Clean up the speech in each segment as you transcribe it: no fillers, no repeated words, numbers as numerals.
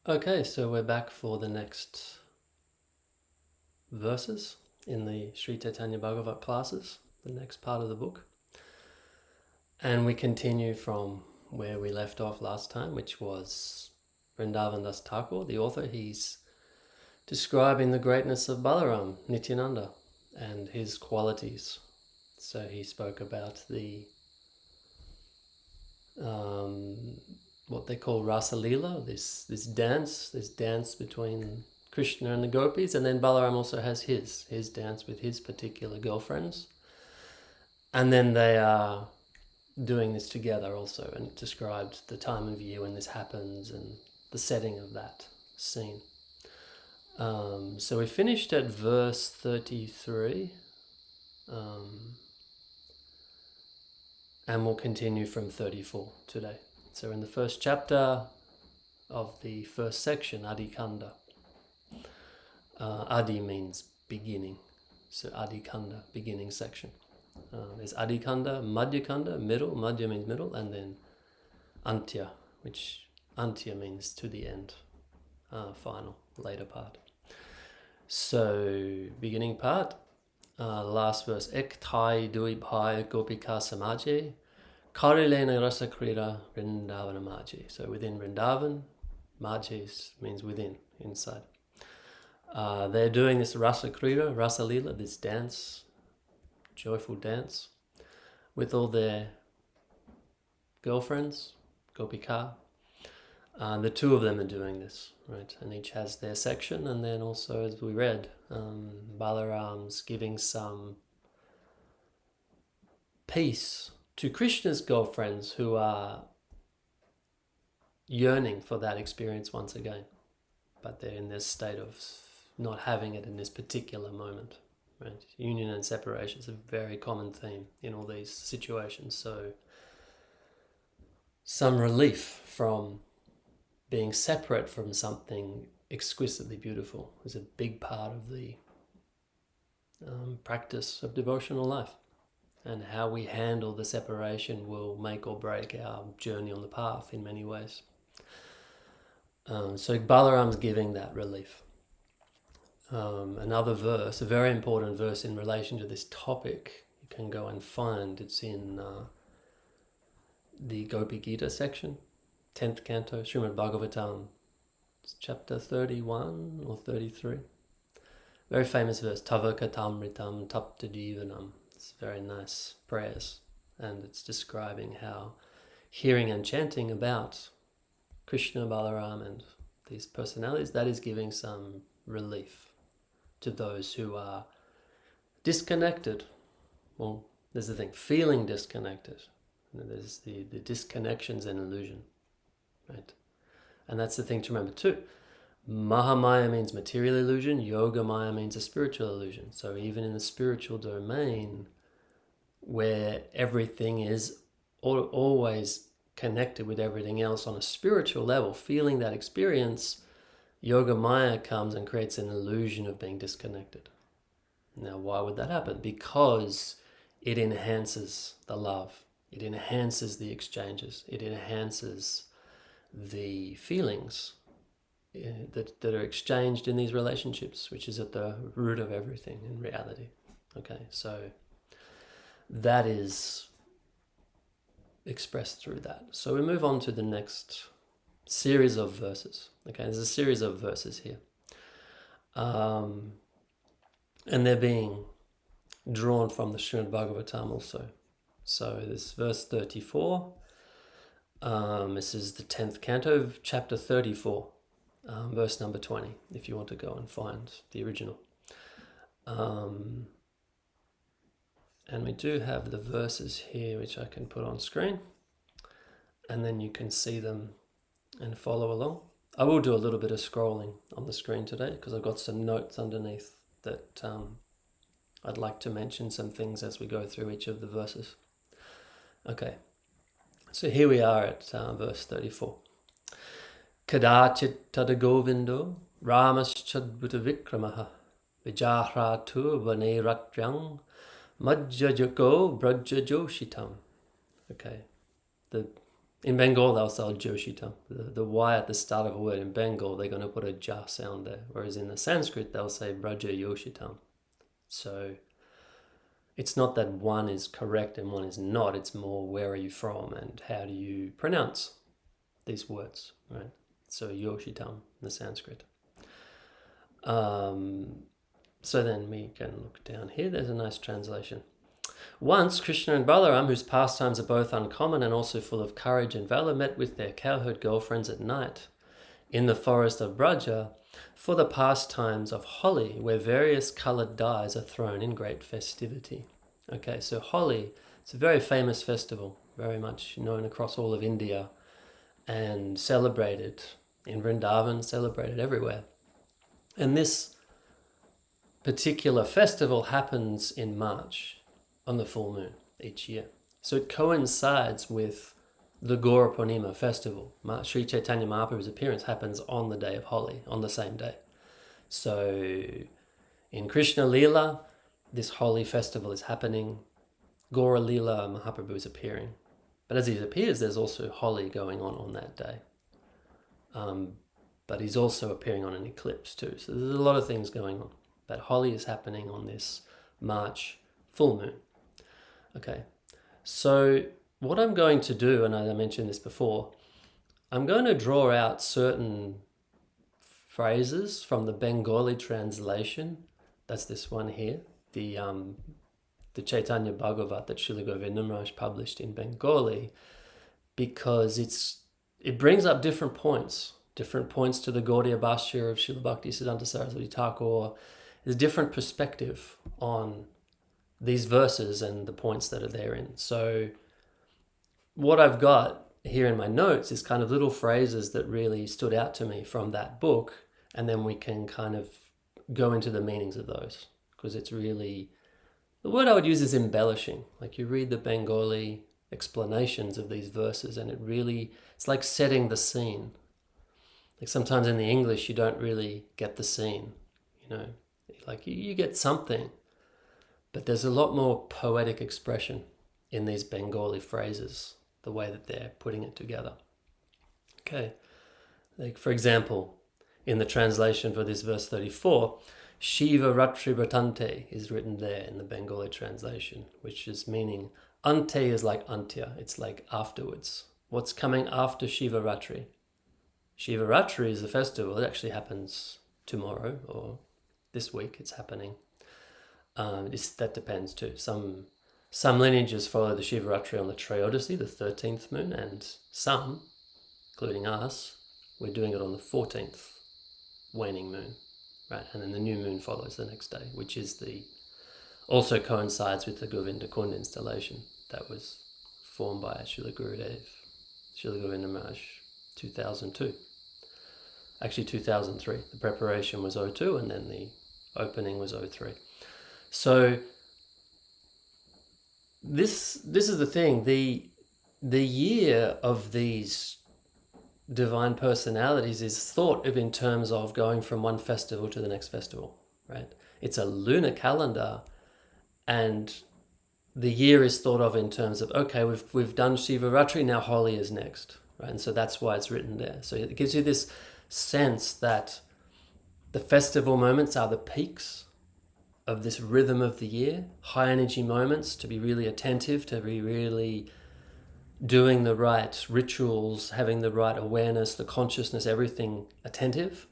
Okay, so we're back for the next verses in the Sri Chaitanya Bhagavat classes, the next part of the book. And we continue from where we left off last time, which was Vrindavan das Thakur, the author. He's describing the greatness of Balaram, Nityananda, and his qualities. So he spoke about the what they call Rasa Leela, this dance between Krishna and the gopis, and then Balaram also has his dance with his particular girlfriends, and then they are doing this together also, and it described the time of year when this happens and the setting of that scene. So we finished at verse 33, and we'll continue from 34 today. So in the first chapter of the first section, Adi Kanda. Adi means beginning, so Adi Kanda, beginning section. There's Adi Kanda, Madhya Kanda, middle, Madhya means middle, and then Antya, which Antya means to the end, final, later part. So beginning part, last verse, Ek thai dui bhai gopika samaje, karilena rasa krida Vrindavana maji. So within Vrindavan, maji means within, inside. They're doing this rasa krida, rasa lila, this dance, joyful dance, with all their girlfriends, gopika. The two of them are doing this, right? And each has their section. And then also, as we read, Balaram's giving some peace to Krishna's girlfriends who are yearning for that experience once again, but they're in this state of not having it in this particular moment, right? Union and separation is a very common theme in all these situations. So some relief from being separate from something exquisitely beautiful is a big part of the practice of devotional life. And how we handle the separation will make or break our journey on the path in many ways. So Balaram's giving that relief. Another verse, a very important verse in relation to this topic, you can go and find. It's in the Gopi Gita section, 10th canto, Srimad Bhagavatam, chapter 31 or 33. Very famous verse, Tava katamritam tapta jivanam. It's very nice prayers, and it's describing how hearing and chanting about Krishna, Balaram, and these personalities, that is giving some relief to those who are disconnected. Well, there's the thing, feeling disconnected. There's the disconnection's an illusion, right? And that's the thing to remember too. Mahamaya means material illusion, Yoga Maya means a spiritual illusion. So even in the spiritual domain, where everything is always connected with everything else on a spiritual level, feeling that experience, Yoga Maya comes and creates an illusion of being disconnected. Now, why would that happen? Because it enhances the love. It enhances the exchanges. It enhances the feelings that are exchanged in these relationships, which is at the root of everything in reality. Okay, so that is expressed through that. So we move on to the next series of verses. Okay, there's a series of verses here. And they're being drawn from the Srimad Bhagavatam also. So this verse 34, this is the 10th canto of chapter 34, verse number 20, if you want to go and find the original. And we do have the verses here, which I can put on screen, and then you can see them and follow along. I will do a little bit of scrolling on the screen today because I've got some notes underneath that I'd like to mention some things as we go through each of the verses. Okay, so here we are at verse 34. Kadachit tadagovindo ramaschadbhuta vikramaha vijahratu vaneratyang majjajako brajajoshitam. Okay, the In Bengal, they'll say Joshitam. The Y at the start of a word in Bengal, they're going to put a ja sound there. Whereas in the Sanskrit, they'll say Braja Yoshitam. So it's not that one is correct and one is not. It's more where are you from and how do you pronounce these words, right? So Yoshitam in the Sanskrit. So then we can look down here. There's a nice translation. Once, Krishna and Balaram, whose pastimes are both uncommon and also full of courage and valor, met with their cowherd girlfriends at night in the forest of Braja for the pastimes of Holi, where various colored dyes are thrown in great festivity. Okay, so Holi, it's a very famous festival, very much known across all of India and celebrated in Vrindavan, celebrated everywhere. And this particular festival happens in March on the full moon each year. So it coincides with the Gaura Purnima festival. Sri Chaitanya Mahaprabhu's appearance happens on the day of Holi, on the same day. So in Krishna Leela, this Holi festival is happening. Gaura Leela, Mahaprabhu is appearing. But as he appears, there's also Holi going on that day. But he's also appearing on an eclipse too. So there's a lot of things going on. But Holi is happening on this March full moon. Okay, so what I'm going to do, and I mentioned this before, I'm going to draw out certain phrases from the Bengali translation. That's this one here, the Chaitanya Bhagavat that Srila Vrindavan das Thakur published in Bengali, because it brings up different points to the Gaudiya Bhashya of Srila Bhaktisiddhanta Saraswati Thakur. There's a different perspective on these verses and the points that are therein. So what I've got here in my notes is kind of little phrases that really stood out to me from that book, and then we can kind of go into the meanings of those, because it's really, the word I would use is embellishing. Like you read the Bengali explanations of these verses and it's like setting the scene. Like sometimes in the English you don't really get the scene, like you get something, but there's a lot more poetic expression in these Bengali phrases, the way that they're putting it together. Okay, like for example, in the translation for this verse 34, Shiva Ratri Bhatante is written there in the Bengali translation, which is meaning Ante is like Antya, it's like afterwards. What's coming after Shiva Ratri? Shiva Ratri is a festival. It actually happens tomorrow or this week. It's happening. That depends too. Some lineages follow the Shivaratri on the Trayodasi, the 13th moon, and some, including us, we're doing it on the 14th waning moon, right? And then the new moon follows the next day, which is also coincides with the Govinda Kund installation that was formed by Srila Gurudev, Srila Govinda Maharaj, 2002. Actually 2003. The preparation was 02 and then the opening was 03. So this is the thing. The year of these divine personalities is thought of in terms of going from one festival to the next festival, right? It's a lunar calendar, and the year is thought of in terms of, okay, we've done Shivaratri, now Holi is next, right? And so that's why it's written there. So it gives you this sense that the festival moments are the peaks of this rhythm of the year, high energy moments, to be really attentive, to be really doing the right rituals, having the right awareness, the consciousness, everything attentive.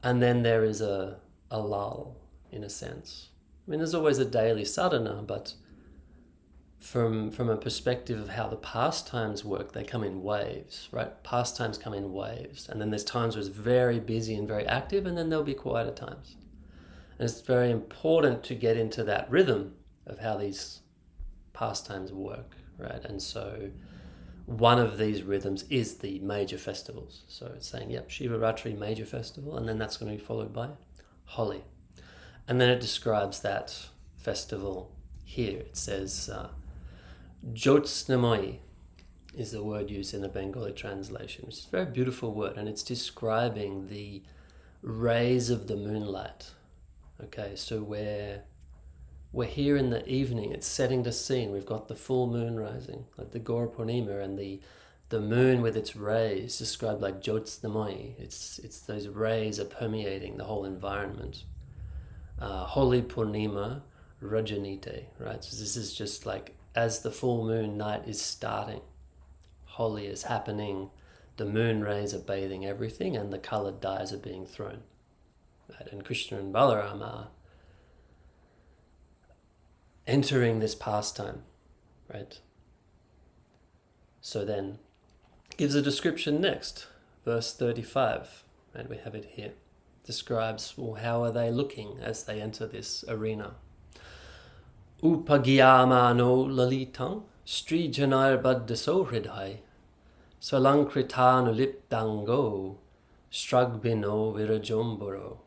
And then there is a lull, in a sense. I mean, there's always a daily sadhana, but from a perspective of how the pastimes work, they come in waves, right? Pastimes come in waves. And then there's times where it's very busy and very active, and then there'll be quieter times. And it's very important to get into that rhythm of how these pastimes work, right? And so one of these rhythms is the major festivals. So it's saying, yep, Shivaratri, major festival, and then that's going to be followed by Holi. And then it describes that festival here. It says, Jyotsnamai is the word used in the Bengali translation, which is a very beautiful word, and it's describing the rays of the moonlight. Okay, so we're here in the evening, it's setting the scene. We've got the full moon rising, like the Gaura Purnima, and the The moon with its rays, described like Jyotsnamai, it's those rays are permeating the whole environment. Holy Purnima Rajanite, right? So this is just like as the full moon night is starting, Holi is happening, the moon rays are bathing everything and the colored dyes are being thrown. Right? And Krishna and Balaram are entering this pastime, right? So then gives a description next, verse 35, and we have it here. Describes, well, how are they looking as they enter this arena. Upagyamano lalitang Sri Janar Baddaso Hridhai Swalankritanulipango Stragbino Virajomboro.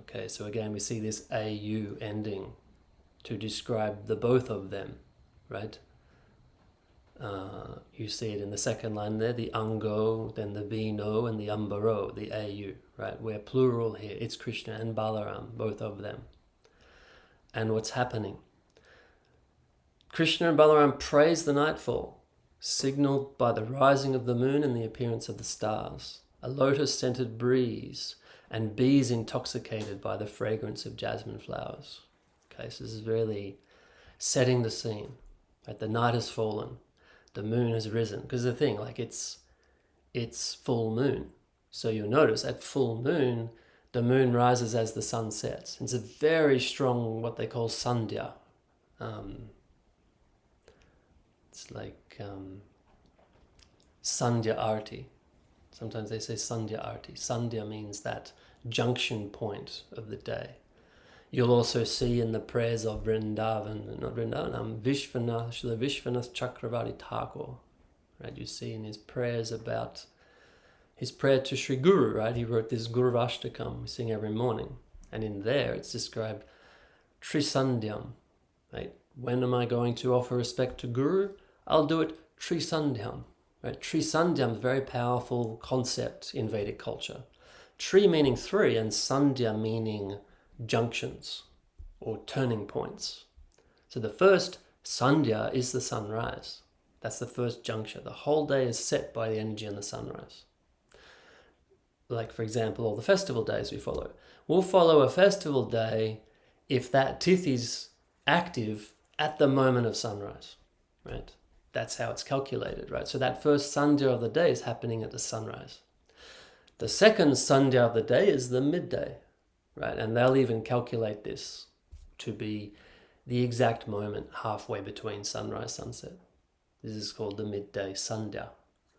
Okay, so again we see this AU ending to describe the both of them, right? You see it in the second line there, the Ango, then the Bino, and the Ambaro, the AU, right? We're plural here. It's Krishna and Balaram, both of them. And what's happening? Krishna and Balaram praise the nightfall, signaled by the rising of the moon and the appearance of the stars, a lotus-scented breeze, and bees intoxicated by the fragrance of jasmine flowers. Okay, so this is really setting the scene. Right? The night has fallen. The moon has risen. Because the thing, like it's full moon. So you'll notice at full moon, the moon rises as the sun sets. It's a very strong, what they call sandhya. It's like sandhya arti. Sometimes they say sandhya arti. Sandhya means that junction point of the day. You'll also see in the prayers of Vrindavan, not Vrindavan, Vishwanath, Srila Vrindavan das Thakur, right? You see in his prayers about his prayer to Sri Guru, right? He wrote this Guru Ashtakam we sing every morning. And in there it's described Trisandhyam, right? When am I going to offer respect to Guru? I'll do it Trisandhyam, right? Trisandhyam is a very powerful concept in Vedic culture. Tri meaning three and Sandhya meaning junctions or turning points. So the first Sandhya is the sunrise. That's the first juncture. The whole day is set by the energy and the sunrise. Like, for example, all the festival days we follow. We'll follow a festival day if that tith is active at the moment of sunrise, right? That's how it's calculated, right? So that first Sandhya of the day is happening at the sunrise. The second Sandhya of the day is the midday, right? And they'll even calculate this to be the exact moment halfway between sunrise, sunset. This is called the midday Sandhya,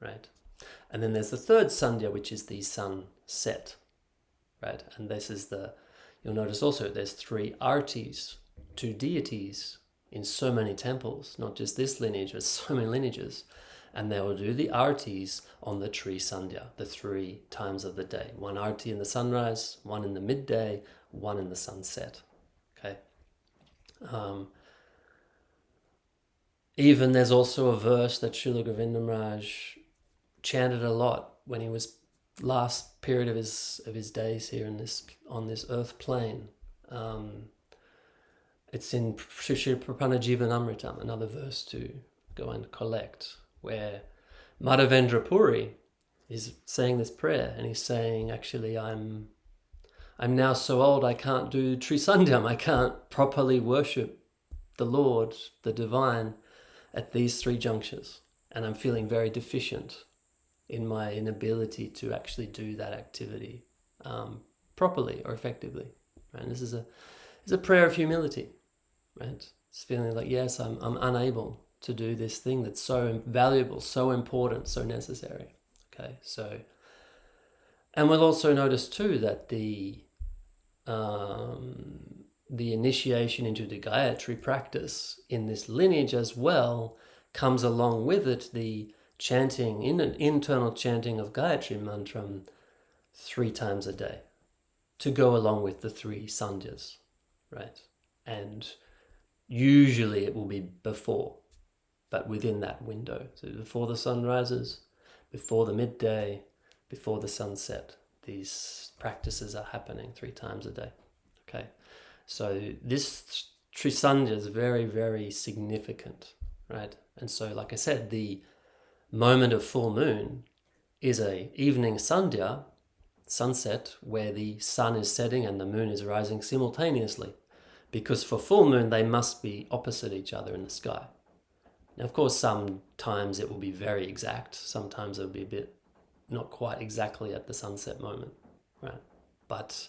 right? And then there's the third Sandhya, which is the sunset, right? And this is you'll notice also there's 3 artis, 2 deities in so many temples, not just this lineage, but so many lineages. And they will do the artis on the Tri Sandhya, the 3 times of the day. 1 arti in the sunrise, 1 in the midday, 1 in the sunset. Okay. Even there's also a verse that Srila Govinda Maharaj chanted a lot when he was last period of his days here on this earth plane. It's in Sri Prapana Jivanamritam, another verse to go and collect, where Madhavendra Puri is saying this prayer, and he's saying, actually, I'm now so old I can't do Trisandhyam, I can't properly worship the Lord, the Divine, at these 3 junctures, and I'm feeling very deficient in my inability to actually do that activity properly or effectively. Right? And this is a prayer of humility, right? It's feeling like, yes, I'm unable to do this thing that's so valuable, so important, so necessary. Okay, so, and we'll also notice too that the initiation into the Gayatri practice in this lineage as well comes along with it the chanting, internal chanting of Gayatri Mantram 3 times a day to go along with the 3 Sandhyas, right? And usually it will be before, but within that window. So before the sun rises, before the midday, before the sunset, these practices are happening 3 times a day. Okay, so this Trisandhya is very, very significant, right? And so, like I said, the moment of full moon is a evening sandhya, sunset, where the sun is setting and the moon is rising simultaneously. Because for full moon, they must be opposite each other in the sky. Now, of course, sometimes it will be very exact. Sometimes it'll be a bit not quite exactly at the sunset moment, right? But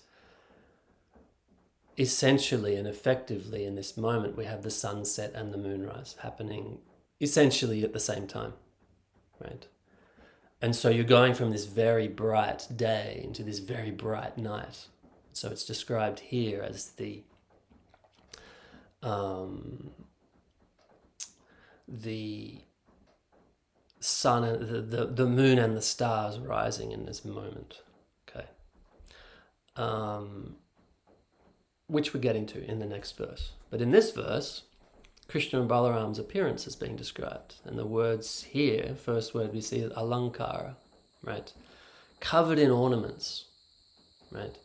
essentially and effectively in this moment, we have the sunset and the moonrise happening essentially at the same time, right? And so you're going from this very bright day into this very bright night. So it's described here as the sun, the moon and the stars rising in this moment, okay? Which we get into in the next verse. But in this verse, Krishna and Balaram's appearance is being described. And the words here, first word we see is alankara, right? Covered in ornaments, right?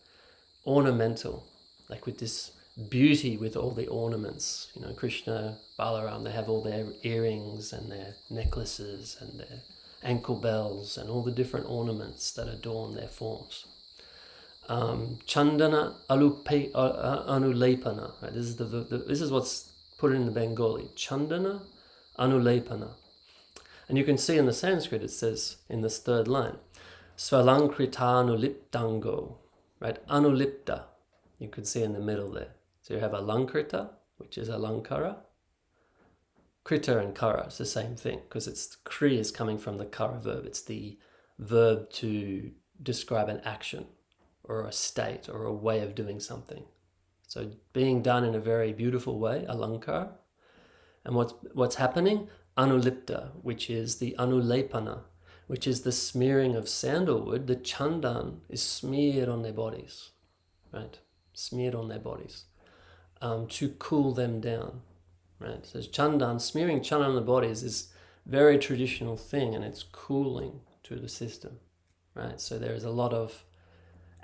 Ornamental, like with this beauty with all the ornaments. You know, Krishna, Balaram, they have all their earrings and their necklaces and their ankle bells and all the different ornaments that adorn their forms. Chandana anulepana. Right? This is what's put in the Bengali. Chandana anulepana. And you can see in the Sanskrit, it says in this third line, Svalankrita right? Anulipta. You can see in the middle there. So you have alankrita, which is alankara. Krita and kara, it's the same thing, because it's kri is coming from the kara verb. It's the verb to describe an action or a state or a way of doing something. So being done in a very beautiful way, alankar. And what's happening? Anulipta, which is the anulepana, which is the smearing of sandalwood. The chandan is smeared on their bodies, right? Smeared on their bodies to cool them down, right? So chandan, smearing chandan on the bodies is a very traditional thing, and it's cooling to the system, right? So there is a lot of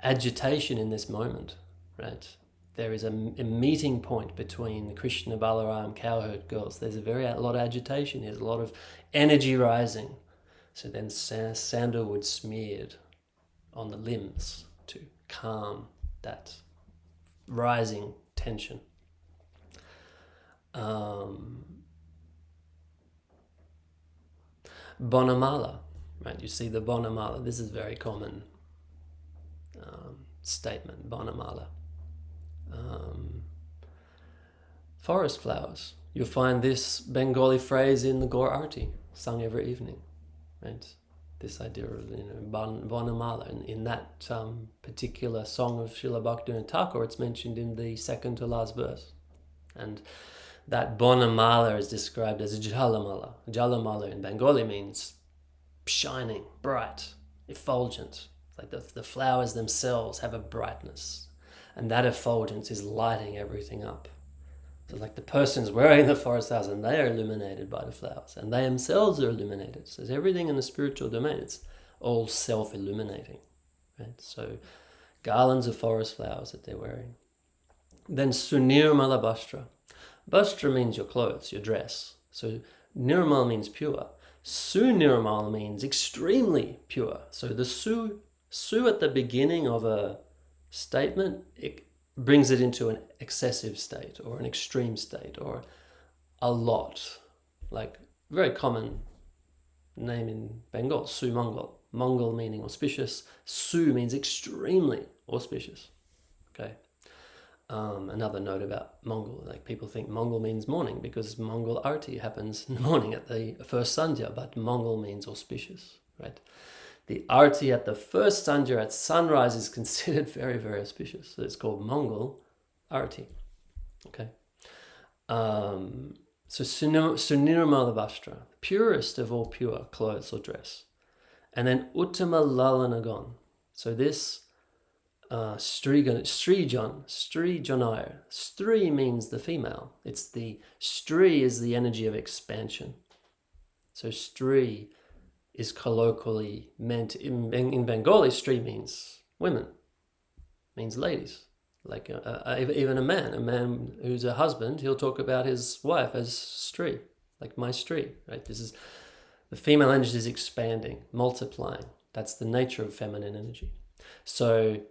agitation in this moment, right? There is a meeting point between Krishna, Balaram, cowherd girls. There's a lot of agitation. There's a lot of energy rising. So then sandalwood smeared on the limbs to calm that rising tension. Bonamala, right? You see the bonamala. This is very common statement, bonamala. Forest flowers. You'll find this Bengali phrase in the Gaur Arti, sung every evening, right? This idea of, bonamala. And in that particular song of Srila Bhaktivinoda das Thakur, it's mentioned in the second to last verse. And that bonamala is described as jalamala. Jalamala in Bengali means shining, bright, effulgent. Like the flowers themselves have a brightness. And that effulgence is lighting everything up. So like the person's wearing the forest flowers and they are illuminated by the flowers. And they themselves are illuminated. So everything in the spiritual domain, it's all self-illuminating. Right? So garlands of forest flowers that they're wearing. Then sunirmala bastra. Bastra means your clothes, your dress. So nirmal means pure. Sunirmal means extremely pure. So the su at the beginning of a statement, it brings it into an excessive state or an extreme state or a lot. Like very common name in Bengal, Su Mongol. Mongol meaning auspicious. Su means extremely auspicious. Okay. Another note about Mongol, like people think Mongol means morning because Mongol Arti happens in the morning at the first Sandhya, but Mongol means auspicious, right? The Arti at the first Sandhya at sunrise is considered very, very auspicious. So it's called Mongol Arti, okay? So Sunirmala Vastra, purest of all pure clothes or dress. And then Uttama Lalanagon. So this Strijanayar. Stri means the female. It's the Stri is the energy of expansion. So Stri is colloquially meant in Bengali. Stri means women, means ladies. Like even a man who's a husband, he'll talk about his wife as Stri, like my Stri. Right? This is The female energy is expanding, multiplying. That's the nature of feminine energy. So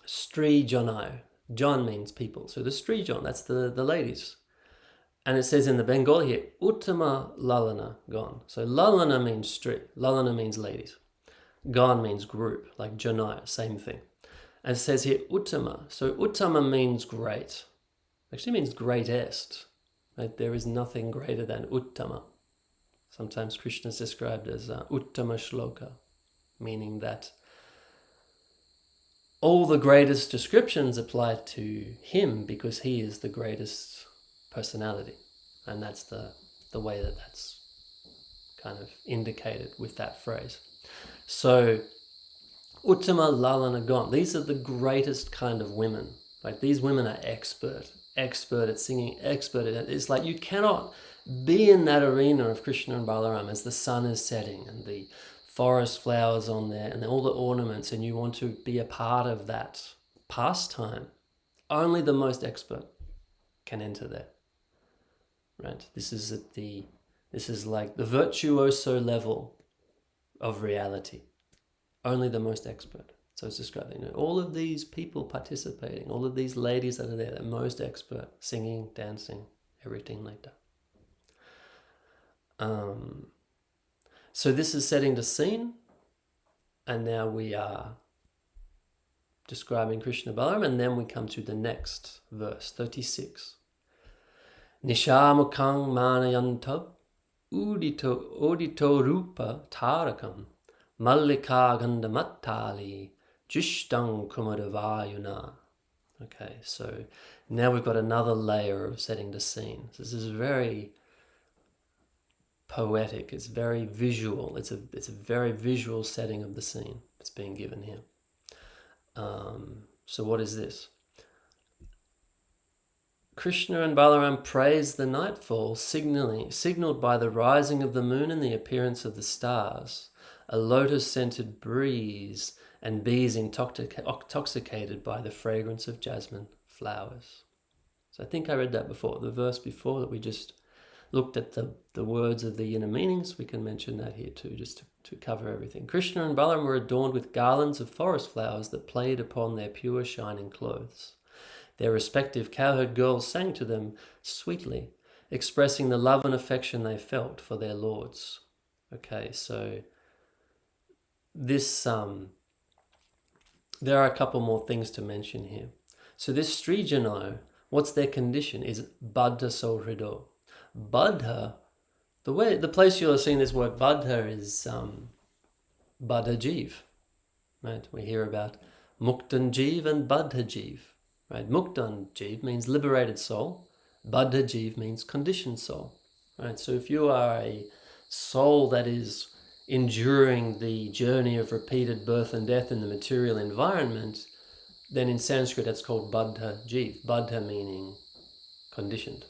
Sri Janai, Jan means people. So the Sri Jan, that's the ladies. And it says in the Bengali here, Uttama Lalana Gan. So Lalana means Sri, Lalana means ladies. Gan means group, like Janai, same thing. And it says here Uttama. So Uttama means great. Actually means greatest. Right? There is nothing greater than Uttama. Sometimes Krishna is described as Uttama Shloka, meaning that all the greatest descriptions apply to him because he is the greatest personality. And that's the way that that's kind of indicated with that phrase. So, Uttama Lalana Gan, these are the greatest kind of women. Like these women are expert at singing, expert at it. It's like you cannot be in that arena of Krishna and Balaram as the sun is setting and the forest flowers on there and all the ornaments, and you want to be a part of that pastime. Only the most expert can enter there. Right? This is like the virtuoso level of reality. Only the most expert. So it's describing all of these people participating, all of these ladies that are there, the most expert, singing, dancing, everything like that. So this is setting the scene, and now we are describing Krishna Balaram, and then we come to the next verse, 36. Nishamukang manayantab udito rupa tarakam mallika gandamattali jishtang kumadavayuna. Okay, so now we've got another layer of setting the scene. This is very poetic, it's very visual, it's a very visual setting of the scene that's being given here. So what is this? Krishna and Balaram praise the nightfall, signaled by the rising of the moon and the appearance of the stars, a lotus-scented breeze, and bees intoxicated by the fragrance of jasmine flowers. So I think I read that before, the verse before that we just looked at the words of the inner meanings. We can mention that here too, just to cover everything. Krishna and Balaram were adorned with garlands of forest flowers that played upon their pure shining clothes. Their respective cowherd girls sang to them sweetly, expressing the love and affection they felt for their lords. Okay, so this there are a couple more things to mention here. So this Sri Jano, what's their condition? Is Baddha Sohrido. Baddha, the place you'll have seen this word Baddha is Baddha Jeev. Right? We hear about Muktan Jeev and Baddha Jeev. Right? Muktan Jeev means liberated soul. Baddha Jeev means conditioned soul. Right? So if you are a soul that is enduring the journey of repeated birth and death in the material environment, then in Sanskrit that's called Baddha Jeev. Baddha meaning conditioned.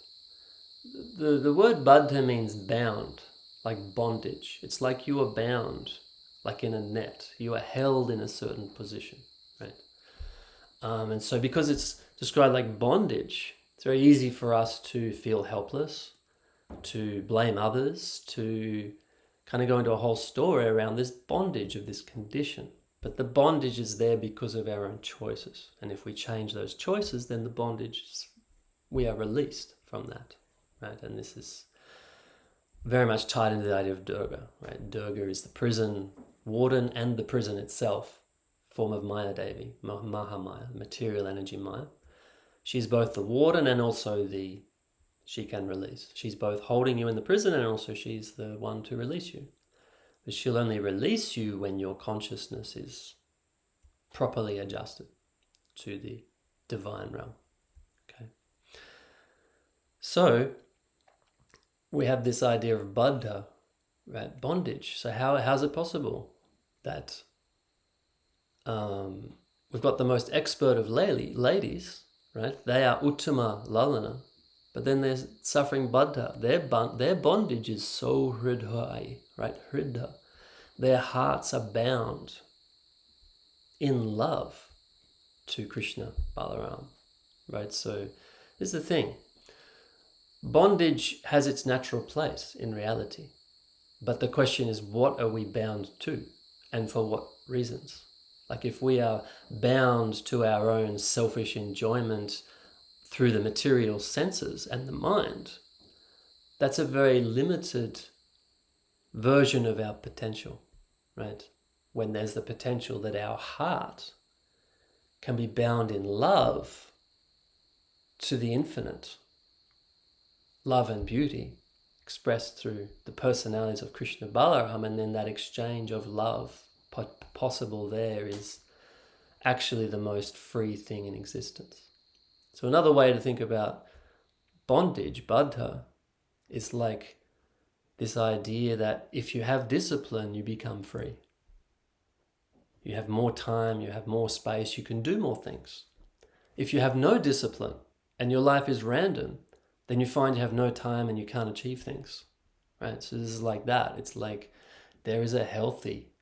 The word Baddha means bound, like bondage. It's like you are bound, like in a net. You are held in a certain position, right? And so because it's described like bondage, it's very easy for us to feel helpless, to blame others, to kind of go into a whole story around this bondage of this condition. But the bondage is there because of our own choices. And if we change those choices, then the bondage, we are released from that. Right, and this is very much tied into the idea of Durga. Right, Durga is the prison warden and the prison itself, form of Maya Devi, Mahamaya, material energy Maya. She's both the warden and also she can release. She's both holding you in the prison and also she's the one to release you. But she'll only release you when your consciousness is properly adjusted to the divine realm. Okay. So we have this idea of baddha, right? Bondage. So how's it possible that we've got the most expert of ladies, right? They are uttama lalana, but then they're suffering baddha. Their bondage is so hridha, right? Hridha. Their hearts are bound in love to Krishna Balaram, right? So this is the thing. Bondage has its natural place in reality. But the question is, what are we bound to, and for what reasons? Like if we are bound to our own selfish enjoyment through the material senses and the mind, that's a very limited version of our potential, right? When there's the potential that our heart can be bound in love to the infinite, love and beauty expressed through the personalities of Krishna Balaram, and then that exchange of love possible there is actually the most free thing in existence. So another way to think about bondage, baddha, is like this idea that if you have discipline, you become free. You have more time, you have more space, you can do more things. If you have no discipline and your life is random, then you find you have no time and you can't achieve things, right? So this is like that. It's like there is a healthy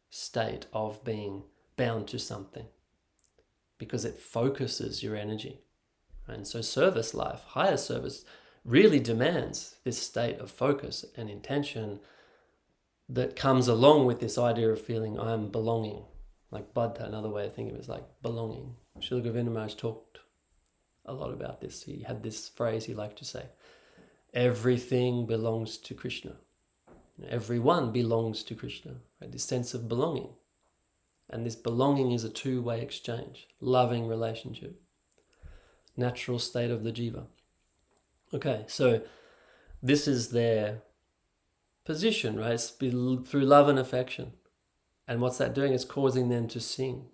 state of being bound to something because it focuses your energy. And so service life, higher service, really demands this state of focus and intention that comes along with this idea of feeling I'm belonging. Like Buddha, another way of thinking of it is like belonging. Srila Vrindavan das Thakur talked a lot about this. He had this phrase he liked to say, everything belongs to Krishna. Everyone belongs to Krishna, right? This sense of belonging. And this belonging is a two-way exchange, loving relationship, natural state of the jiva. Okay, so this is their position, right? It's through love and affection. And what's that doing? It's causing them to sing.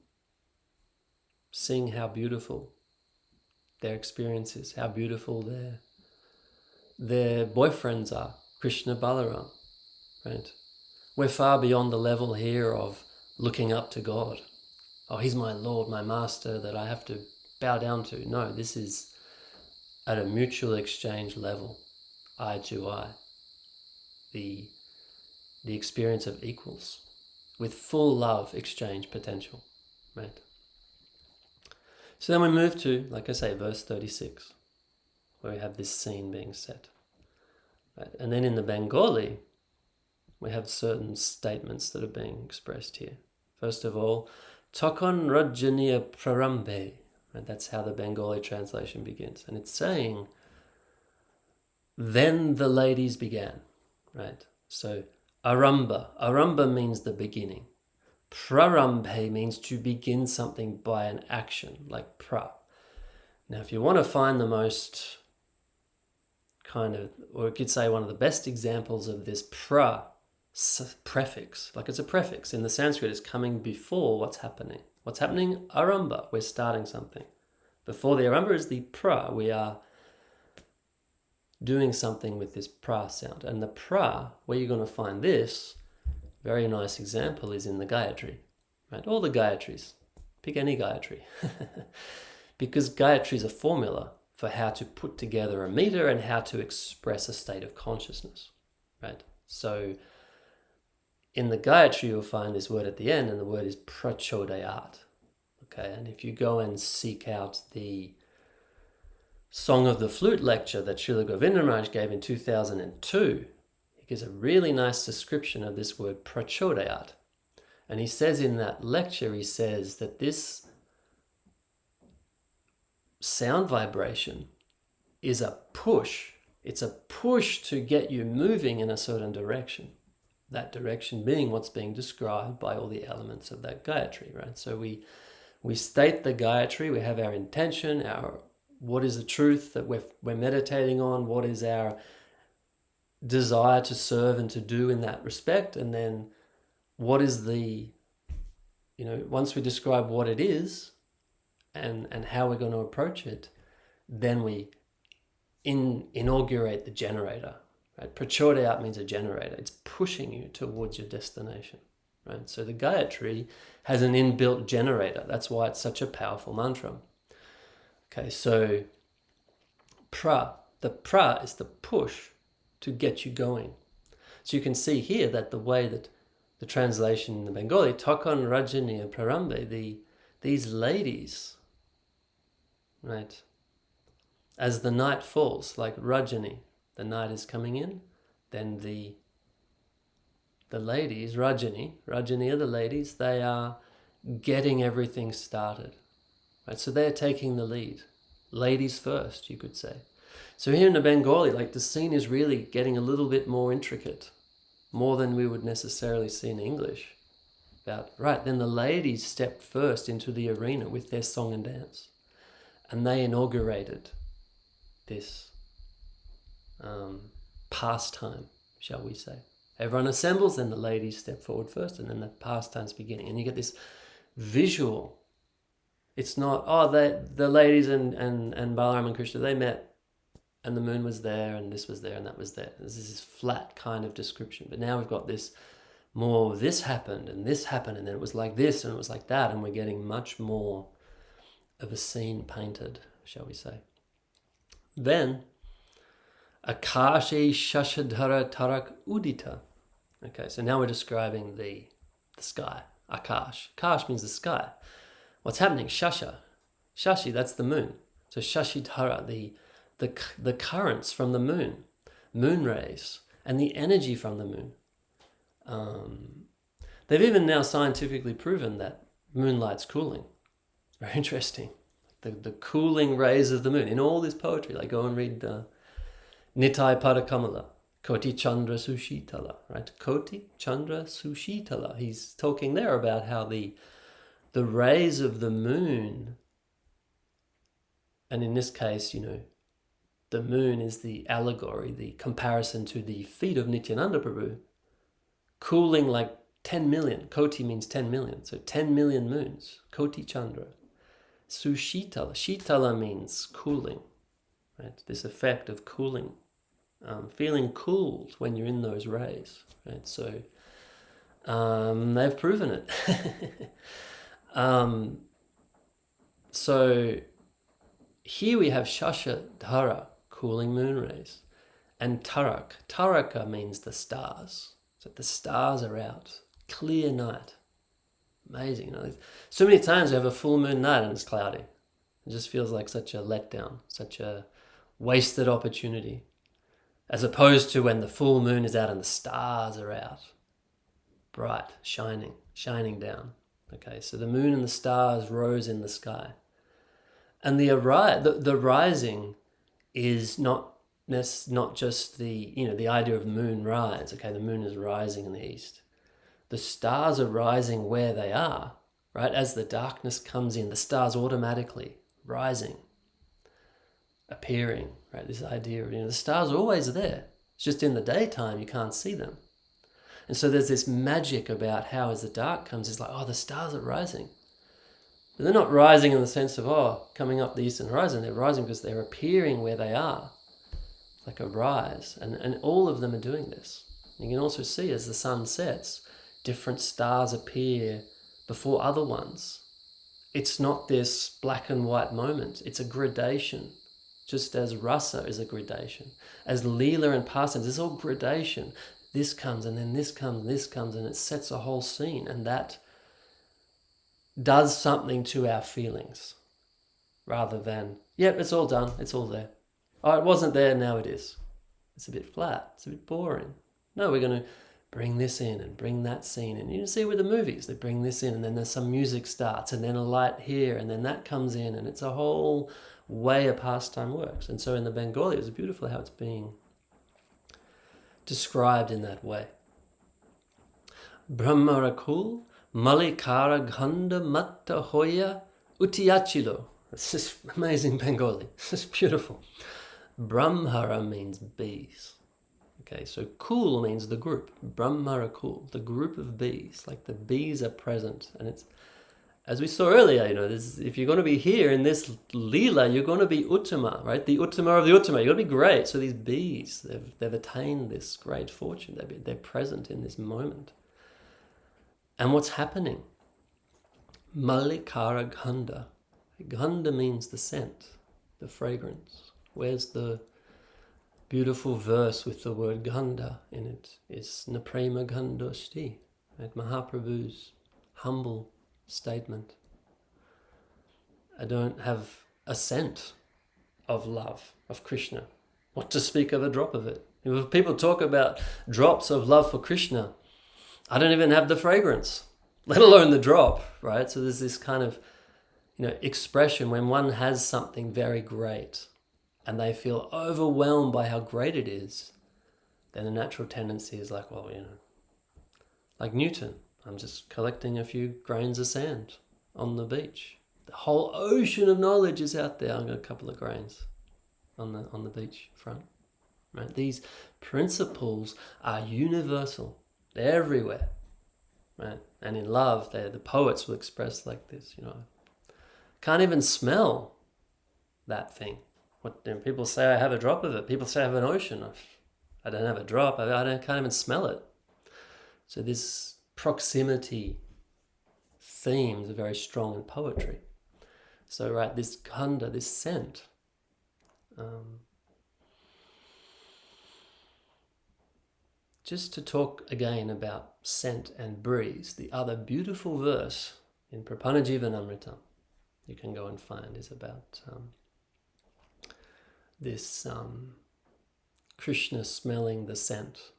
Sing how beautiful their experience is, how beautiful their boyfriends are, Krishna Balaram, right? We're far beyond the level here of looking up to God. Oh, he's my Lord, my master that I have to bow down to. No, this is at a mutual exchange level, eye to eye. The experience of equals with full love exchange potential, right? So then we move to, like I say, verse 36, where we have this scene being set. Right? And then in the Bengali, we have certain statements that are being expressed here. First of all, Tokon Rajaniya Prarambe. Right? That's how the Bengali translation begins. And it's saying, then the ladies began. Right? So Aramba. Aramba means the beginning. Prarambe means to begin something by an action, like pra. Now, if you want to find the most kind of, or you could say one of the best examples of this pra prefix, like it's a prefix in the Sanskrit, it's coming before what's happening. What's happening? Aramba, we're starting something. Before the aramba is the pra, we are doing something with this pra sound. And the pra, where you're going to find this, very nice example is in the Gayatri, right? All the Gayatris. Pick any Gayatri. Because Gayatri is a formula for how to put together a meter and how to express a state of consciousness, right? So in the Gayatri, you'll find this word at the end, and the word is prachodayat, okay? And if you go and seek out the Song of the Flute lecture that Srila Vrindavan das Thakur gave in 2002, gives a really nice description of this word prachodayat. And he says in that lecture, he says that this sound vibration is a push. It's a push to get you moving in a certain direction. That direction being what's being described by all the elements of that Gayatri, right? So we state the Gayatri, we have our intention, what is the truth that we're meditating on, what is our desire to serve and to do in that respect, and then what is the, once we describe what it is and how we're going to approach it, then we inaugurate the generator, right? Prachodayat means a generator. It's pushing you towards your destination, right? So the Gayatri has an inbuilt generator. That's why it's such a powerful mantra. Okay, so the pra is the push to get you going. So you can see here that the way that the translation in the Bengali, Tokon Rajani and Prarambe, these ladies, right, as the night falls, like Rajani, the night is coming in, then the the ladies, Rajani are the ladies, they are getting everything started. Right? So they're taking the lead. Ladies first, you could say. So here in the Bengali, like the scene is really getting a little bit more intricate, more than we would necessarily see in English. Then the ladies stepped first into the arena with their song and dance. And they inaugurated this pastime, shall we say. Everyone assembles, then the ladies step forward first, and then the pastime's beginning. And you get this visual. It's not, the ladies and Balaram and Krishna, they met, and the moon was there, and this was there, and that was there. This is this flat kind of description. But now we've got this more, this happened, and then it was like this, and it was like that, and we're getting much more of a scene painted, shall we say. Then, Akashe Shashadhara Tarak Udita. Okay, so now we're describing the sky. Akash. Akash means the sky. What's happening? Shashi, that's the moon. So Shashidhara, the currents from the moon rays, and the energy from the moon. They've even now scientifically proven that moonlight's cooling. Very interesting. The cooling rays of the moon. In all this poetry, like go and read Nitai Padakamala, Koti Chandra Sushitala, right? Koti Chandra Sushitala. He's talking there about how the rays of the moon, and in this case, the moon is the allegory, the comparison to the feet of Nityananda Prabhu, cooling like 10 million. Koti means 10 million. So 10 million moons. Koti Chandra. Sushitala. Shitala means cooling. Right? This effect of cooling. Feeling cooled when you're in those rays. Right? So they've proven it. So here we have Shashadhara, cooling moon rays. And Tarak. Taraka means the stars. So the stars are out. Clear night. Amazing. So many times we have a full moon night and it's cloudy. It just feels like such a letdown, such a wasted opportunity. As opposed to when the full moon is out and the stars are out. Bright, shining down. Okay, so the moon and the stars rose in the sky. And the rising is not just the idea of moon rise. Okay, the moon is rising in the east. The stars are rising where they are, right? As the darkness comes in, the stars automatically rising, appearing, right? This idea of, the stars are always there. It's just in the daytime you can't see them. And so there's this magic about how as the dark comes, it's like, the stars are rising. But they're not rising in the sense of, coming up the eastern horizon. They're rising because they're appearing where they are. Like a rise, and all of them are doing this. You can also see as the sun sets, different stars appear before other ones. It's not this black and white moment, it's a gradation. Just as rasa is a gradation, as lila and pastimes, it's all gradation. This comes and then this comes, and it sets a whole scene, and that does something to our feelings rather than, it's all done, it's all there. It wasn't there, now it is. It's a bit flat, it's a bit boring. No, we're going to bring this in and bring that scene in. You can see with the movies, they bring this in and then there's some music starts and then a light here and then that comes in, and it's a whole way a pastime works. And so in the Bengali, it's beautiful how it's being described in that way. Brahmarakul Malikara Ganda Matta Hoya Utiachilo. It's just amazing Bengali. It's just beautiful. Brahmara means bees. Okay, so kul means the group. Brahmara kul, the group of bees. Like the bees are present. And it's, as we saw earlier, if you're going to be here in this Leela, you're going to be Uttama, right? The Uttama of the Uttama. You're going to be great. So these bees, they've attained this great fortune. They're present in this moment. And what's happening? Malikara Ganda. Ganda means the scent, the fragrance. Where's the beautiful verse with the word Ganda in it? It's Naprema Gandosti, right? Mahaprabhu's humble statement. I don't have a scent of love, of Krishna. What to speak of a drop of it? If people talk about drops of love for Krishna, I don't even have the fragrance, let alone the drop, right? So there's this kind of, expression when one has something very great and they feel overwhelmed by how great it is, then the natural tendency is like, well, like Newton, I'm just collecting a few grains of sand on the beach. The whole ocean of knowledge is out there. I've got a couple of grains on the beach front. Right? These principles are universal. They're everywhere. Right? And in love, the poets will express like this, can't even smell that thing. People say I have a drop of it. People say I have an ocean. I don't have a drop. Can't even smell it. So this proximity themes are very strong in poetry. So right, this gandha, this scent, just to talk again about scent and breeze, the other beautiful verse in Prapannajivanamrita you can go and find is about this Krishna smelling the scent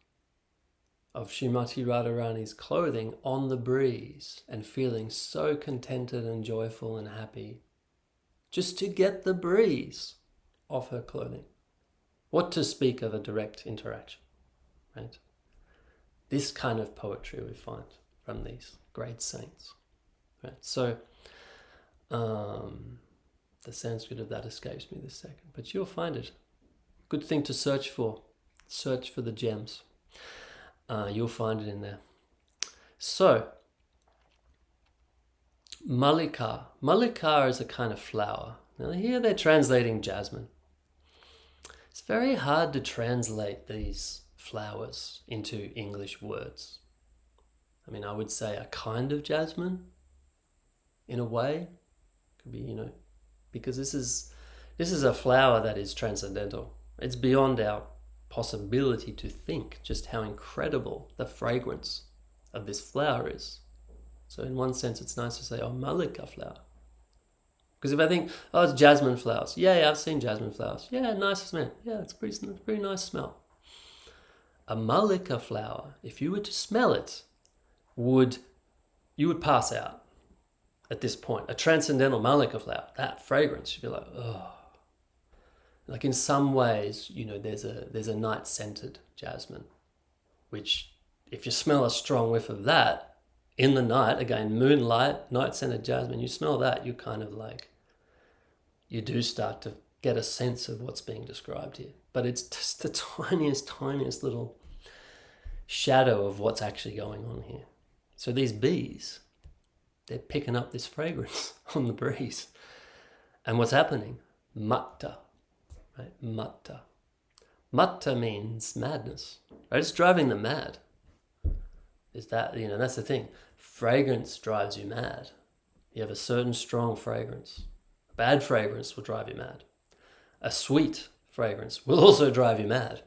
of Srimati Radharani's clothing on the breeze and feeling so contented and joyful and happy just to get the breeze off her clothing. What to speak of a direct interaction, right? This kind of poetry we find from these great saints, right? So the Sanskrit of that escapes me this second, but you'll find it. Good thing to search for. Search for the gems. You'll find it in there. So, Mallika. Mallika is a kind of flower. Now here they're translating jasmine. It's very hard to translate these flowers into English words. I mean, I would say a kind of jasmine, in a way. Could be, because this is a flower that is transcendental. It's beyond our possibility to think just how incredible the fragrance of this flower is. So in one sense, it's nice to say, Mallika flower. Because if I think, it's jasmine flowers. Yeah, I've seen jasmine flowers. Yeah, nice smell. Yeah, it's pretty nice smell. A Mallika flower, if you were to smell it, you would pass out at this point. A transcendental Mallika flower, that fragrance, you'd be like, oh. Like in some ways, there's a night-scented jasmine, which if you smell a strong whiff of that in the night, again, moonlight, night-scented jasmine, you smell that, you kind of like, you do start to get a sense of what's being described here. But it's just the tiniest little shadow of what's actually going on here. So these bees, they're picking up this fragrance on the breeze. And what's happening? Matta. Right? Matta. Matta means madness. Right? It's driving them mad. Is that, that's the thing. Fragrance drives you mad. You have a certain strong fragrance. A bad fragrance will drive you mad. A sweet fragrance will also drive you mad.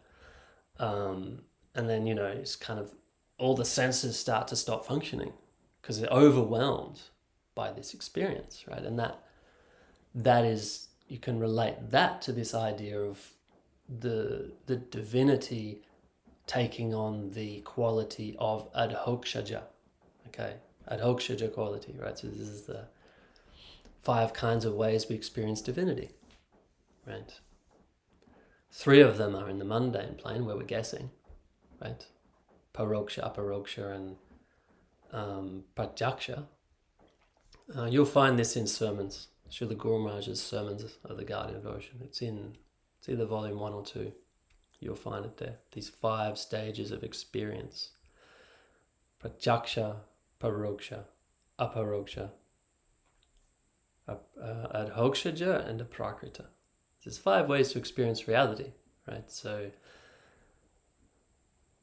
And then, it's kind of all the senses start to stop functioning because they're overwhelmed by this experience, right? And that is, you can relate that to this idea of the divinity taking on the quality of adhokshaja, okay? Adhokshaja quality, right? So this is the 5 kinds of ways we experience divinity, right? 3 of them are in the mundane plane where we're guessing, right? Paroksha, aparoksha, and pratyaksha. You'll find this in sermons. Srila Guru Maharaj's Sermons of the Guardian Devotion. It's either volume 1 or 2. You'll find it there. These 5 stages of experience. Pratyaksha, paroksha, aparoksha, adhokshaja, and aprakrita. There's 5 ways to experience reality, right? So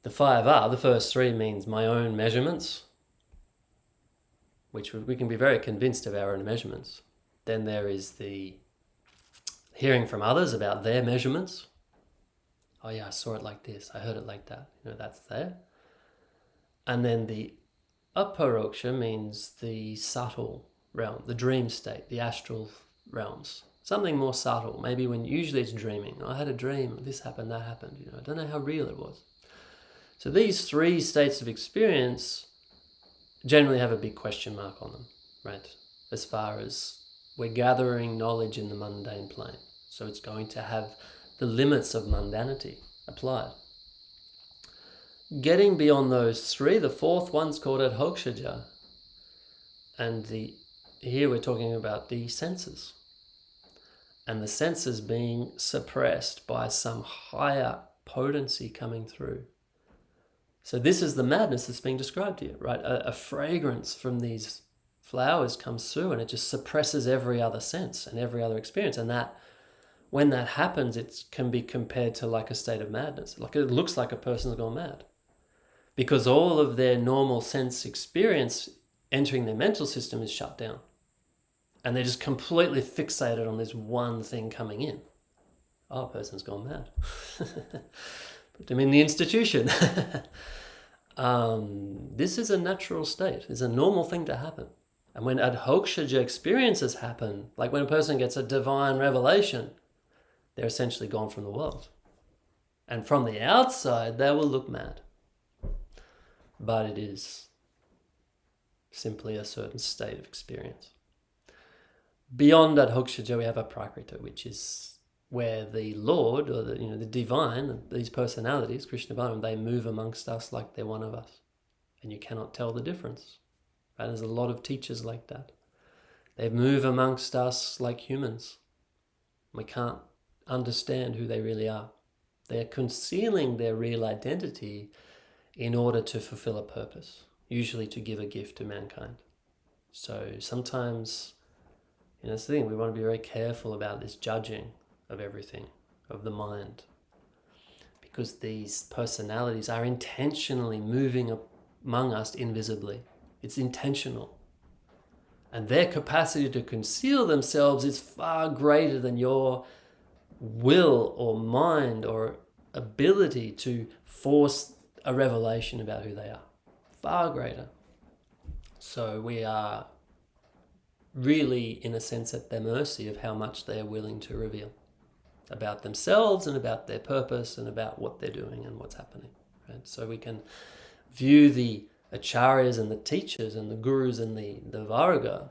the 5 are, the first 3 means my own measurements, which we can be very convinced of our own measurements. Then there is the hearing from others about their measurements. Oh yeah, I saw it like this, I heard it like that. That's there. And then the aparoksha means the subtle realm, the dream state, the astral realms. Something more subtle. Maybe when usually it's dreaming. I had a dream, this happened, that happened. I don't know how real it was. So these 3 states of experience generally have a big question mark on them, right? As far as we're gathering knowledge in the mundane plane. So it's going to have the limits of mundanity applied. Getting beyond those three, the fourth one's called adhokshaja. And here we're talking about the senses. And the senses being suppressed by some higher potency coming through. So this is the madness that's being described here, right? A fragrance from these flowers comes through and it just suppresses every other sense and every other experience. And that, when that happens, it can be compared to like a state of madness. Like it looks like a person's gone mad. Because all of their normal sense experience entering their mental system is shut down. And they're just completely fixated on this one thing coming in. Oh, a person's gone mad. Put them in the institution. This is a natural state. It's a normal thing to happen. And when adhokshaja experiences happen, like when a person gets a divine revelation, they're essentially gone from the world. And from the outside, they will look mad. But it is simply a certain state of experience. Beyond adhokshaja, we have a prakrita, which is where the Lord, or the divine, these personalities, Krishna Balaram, they move amongst us like they're one of us. And you cannot tell the difference. Right? There's a lot of teachers like that. They move amongst us like humans. We can't understand who they really are. They're concealing their real identity in order to fulfill a purpose, usually to give a gift to mankind. So sometimes, that's the thing, we want to be very careful about this judging of everything, of the mind, because these personalities are intentionally moving among us invisibly. It's intentional. And their capacity to conceal themselves is far greater than your will or mind or ability to force a revelation about who they are. Far greater. So we are really, in a sense, at their mercy of how much they are willing to reveal about themselves and about their purpose and about what they're doing and what's happening. Right? So we can view the acharyas and the teachers and the gurus and the varga,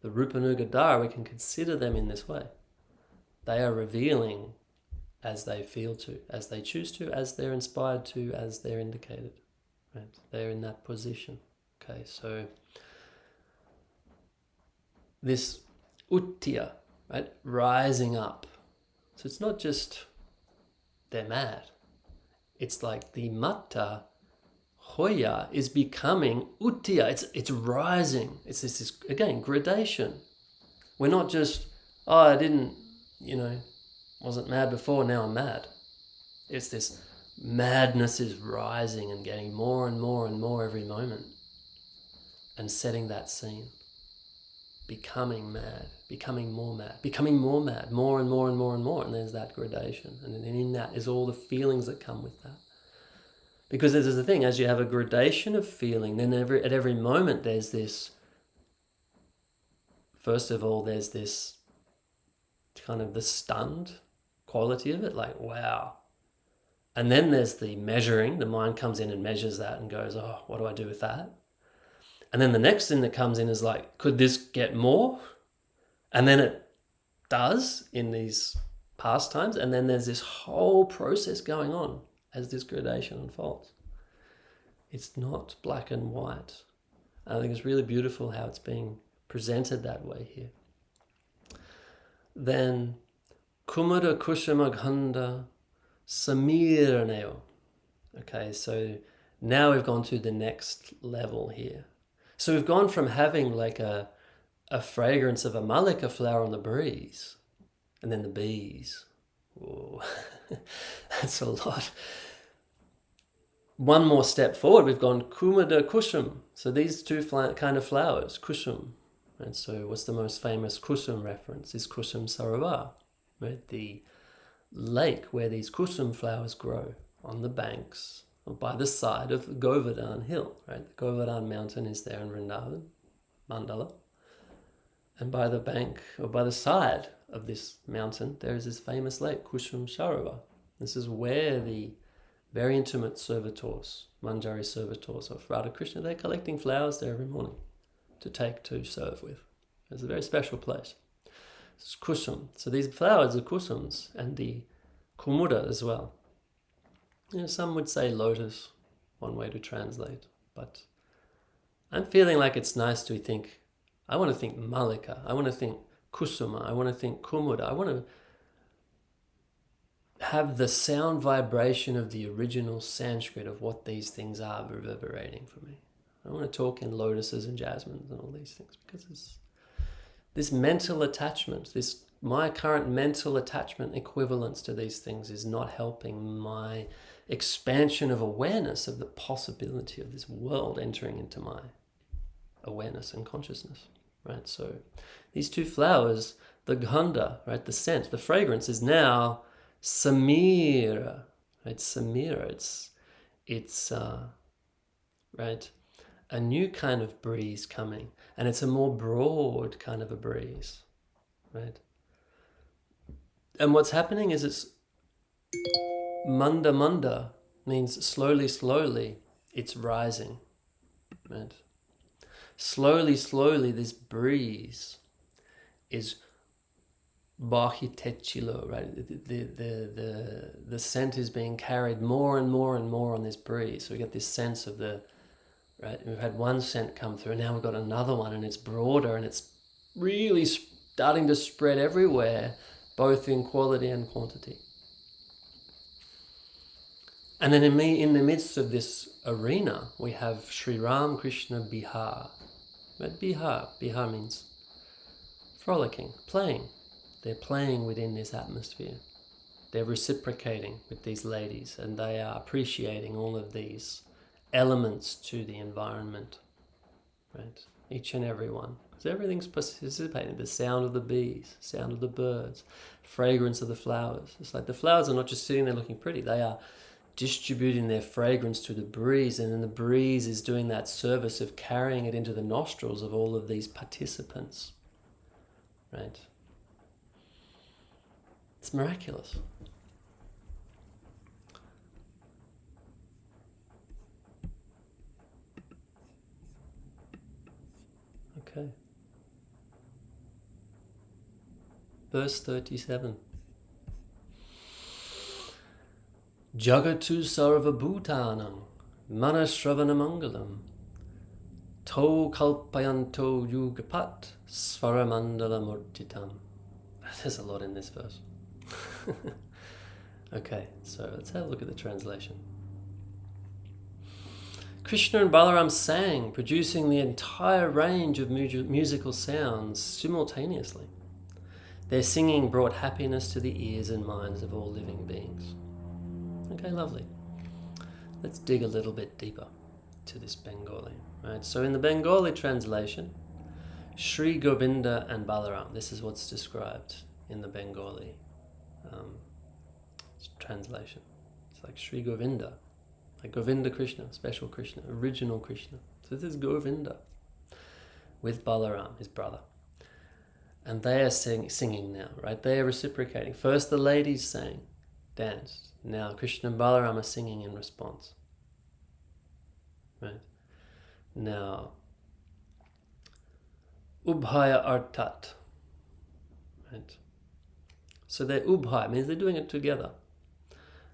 the rupanugadara, we can consider them in this way. They are revealing as they feel to, as they choose to, as they're inspired to, as they're indicated. Right? They're in that position. Okay, so this uttiya, right, rising up. So it's not just they're mad. It's like the matta hoya is becoming uttiya. It's rising. It's this again gradation. We're not just I didn't wasn't mad before, now I'm mad. It's this madness is rising and getting more and more and more every moment, and setting that scene. Becoming mad, becoming more mad, becoming more mad, more and more and more and more. And there's that gradation. And in that is all the feelings that come with that. Because this is the thing, as you have a gradation of feeling, then at every moment there's this, first of all, there's this kind of the stunned quality of it, like, wow. And then there's the measuring, the mind comes in and measures that and goes, oh, what do I do with that? And then the next thing that comes in is like, could this get more? And then it does in these pastimes. And then there's this whole process going on as this gradation unfolds. It's not black and white. I think it's really beautiful how it's being presented that way here. Then, Kumara Kushama Ganda Samiraneo. Okay, so now we've gone to the next level here. So we've gone from having like a fragrance of a malika flower on the breeze, and then the bees. Whoa, that's a lot. One more step forward, we've gone kumada kushum. So these two kind of flowers, kushum. And so what's the most famous kusum reference is Kusum Sarovar, right? The lake where these kusum flowers grow on the banks or by the side of the Govardhan hill, right? The Govardhan mountain is there in Vrindavan, Mandala. And by the bank or by the side of this mountain, there is this famous lake, Kusum Sarovar. This is where the very intimate servitors, Manjari servitors of Radha Krishna. They're collecting flowers there every morning to take to serve with. It's a very special place. It's kusum. So these flowers are kusums, and the kumuda as well. Some would say lotus, one way to translate, but I'm feeling like it's nice to think, I want to think malika, I want to think kusuma, I want to think kumuda, I want to have the sound vibration of the original Sanskrit of what these things are reverberating for me. I want to talk in lotuses and jasmines and all these things, because it's this mental attachment, my current mental attachment equivalence to these things is not helping my expansion of awareness of the possibility of this world entering into my awareness and consciousness, right? So these two flowers, the gandha, right, the scent, the fragrance is now samira, right? Samira, it's right, a new kind of breeze coming, and it's a more broad kind of a breeze, right? And what's happening is it's manda manda, means slowly, slowly, it's rising, right? Slowly, slowly, this breeze is bahitechilo, right? The scent is being carried more and more and more on this breeze. So we get this sense of right? We've had one scent come through, and now we've got another one, and it's broader, and it's really starting to spread everywhere, both in quality and quantity. And then in the midst of this arena, we have Sri Ram Krishna Bihar. Right? Bihar means frolicking, playing. They're playing within this atmosphere. They're reciprocating with these ladies, and they are appreciating all of these elements to the environment, right? Each and every one. Because everything's participating. The sound of the bees, sound of the birds, fragrance of the flowers. It's like the flowers are not just sitting there looking pretty, they are distributing their fragrance to the breeze, and then the breeze is doing that service of carrying it into the nostrils of all of these participants, right? It's miraculous. Okay. Verse 37. Jagatu sarva bhutanam manasravana mangalam to kalpayanto yugapat svaramandala murtitam. There's a lot in this verse. Okay, so let's have a look at the translation. Krishna and Balaram sang, producing the entire range of musical sounds simultaneously. Their singing brought happiness to the ears and minds of all living beings. Okay, lovely. Let's dig a little bit deeper to this Bengali. Right. So in the Bengali translation, Sri Govinda and Balaram, this is what's described in the Bengali translation. It's like Sri Govinda, like Govinda Krishna, special Krishna, original Krishna. So this is Govinda with Balaram, his brother. And they are singing now, right? They are reciprocating. First the ladies sang, danced. Now Krishna and Balaram are singing in response. Right? Now, Ubhaya Artat. Right? So they're Ubhaya, means they're doing it together.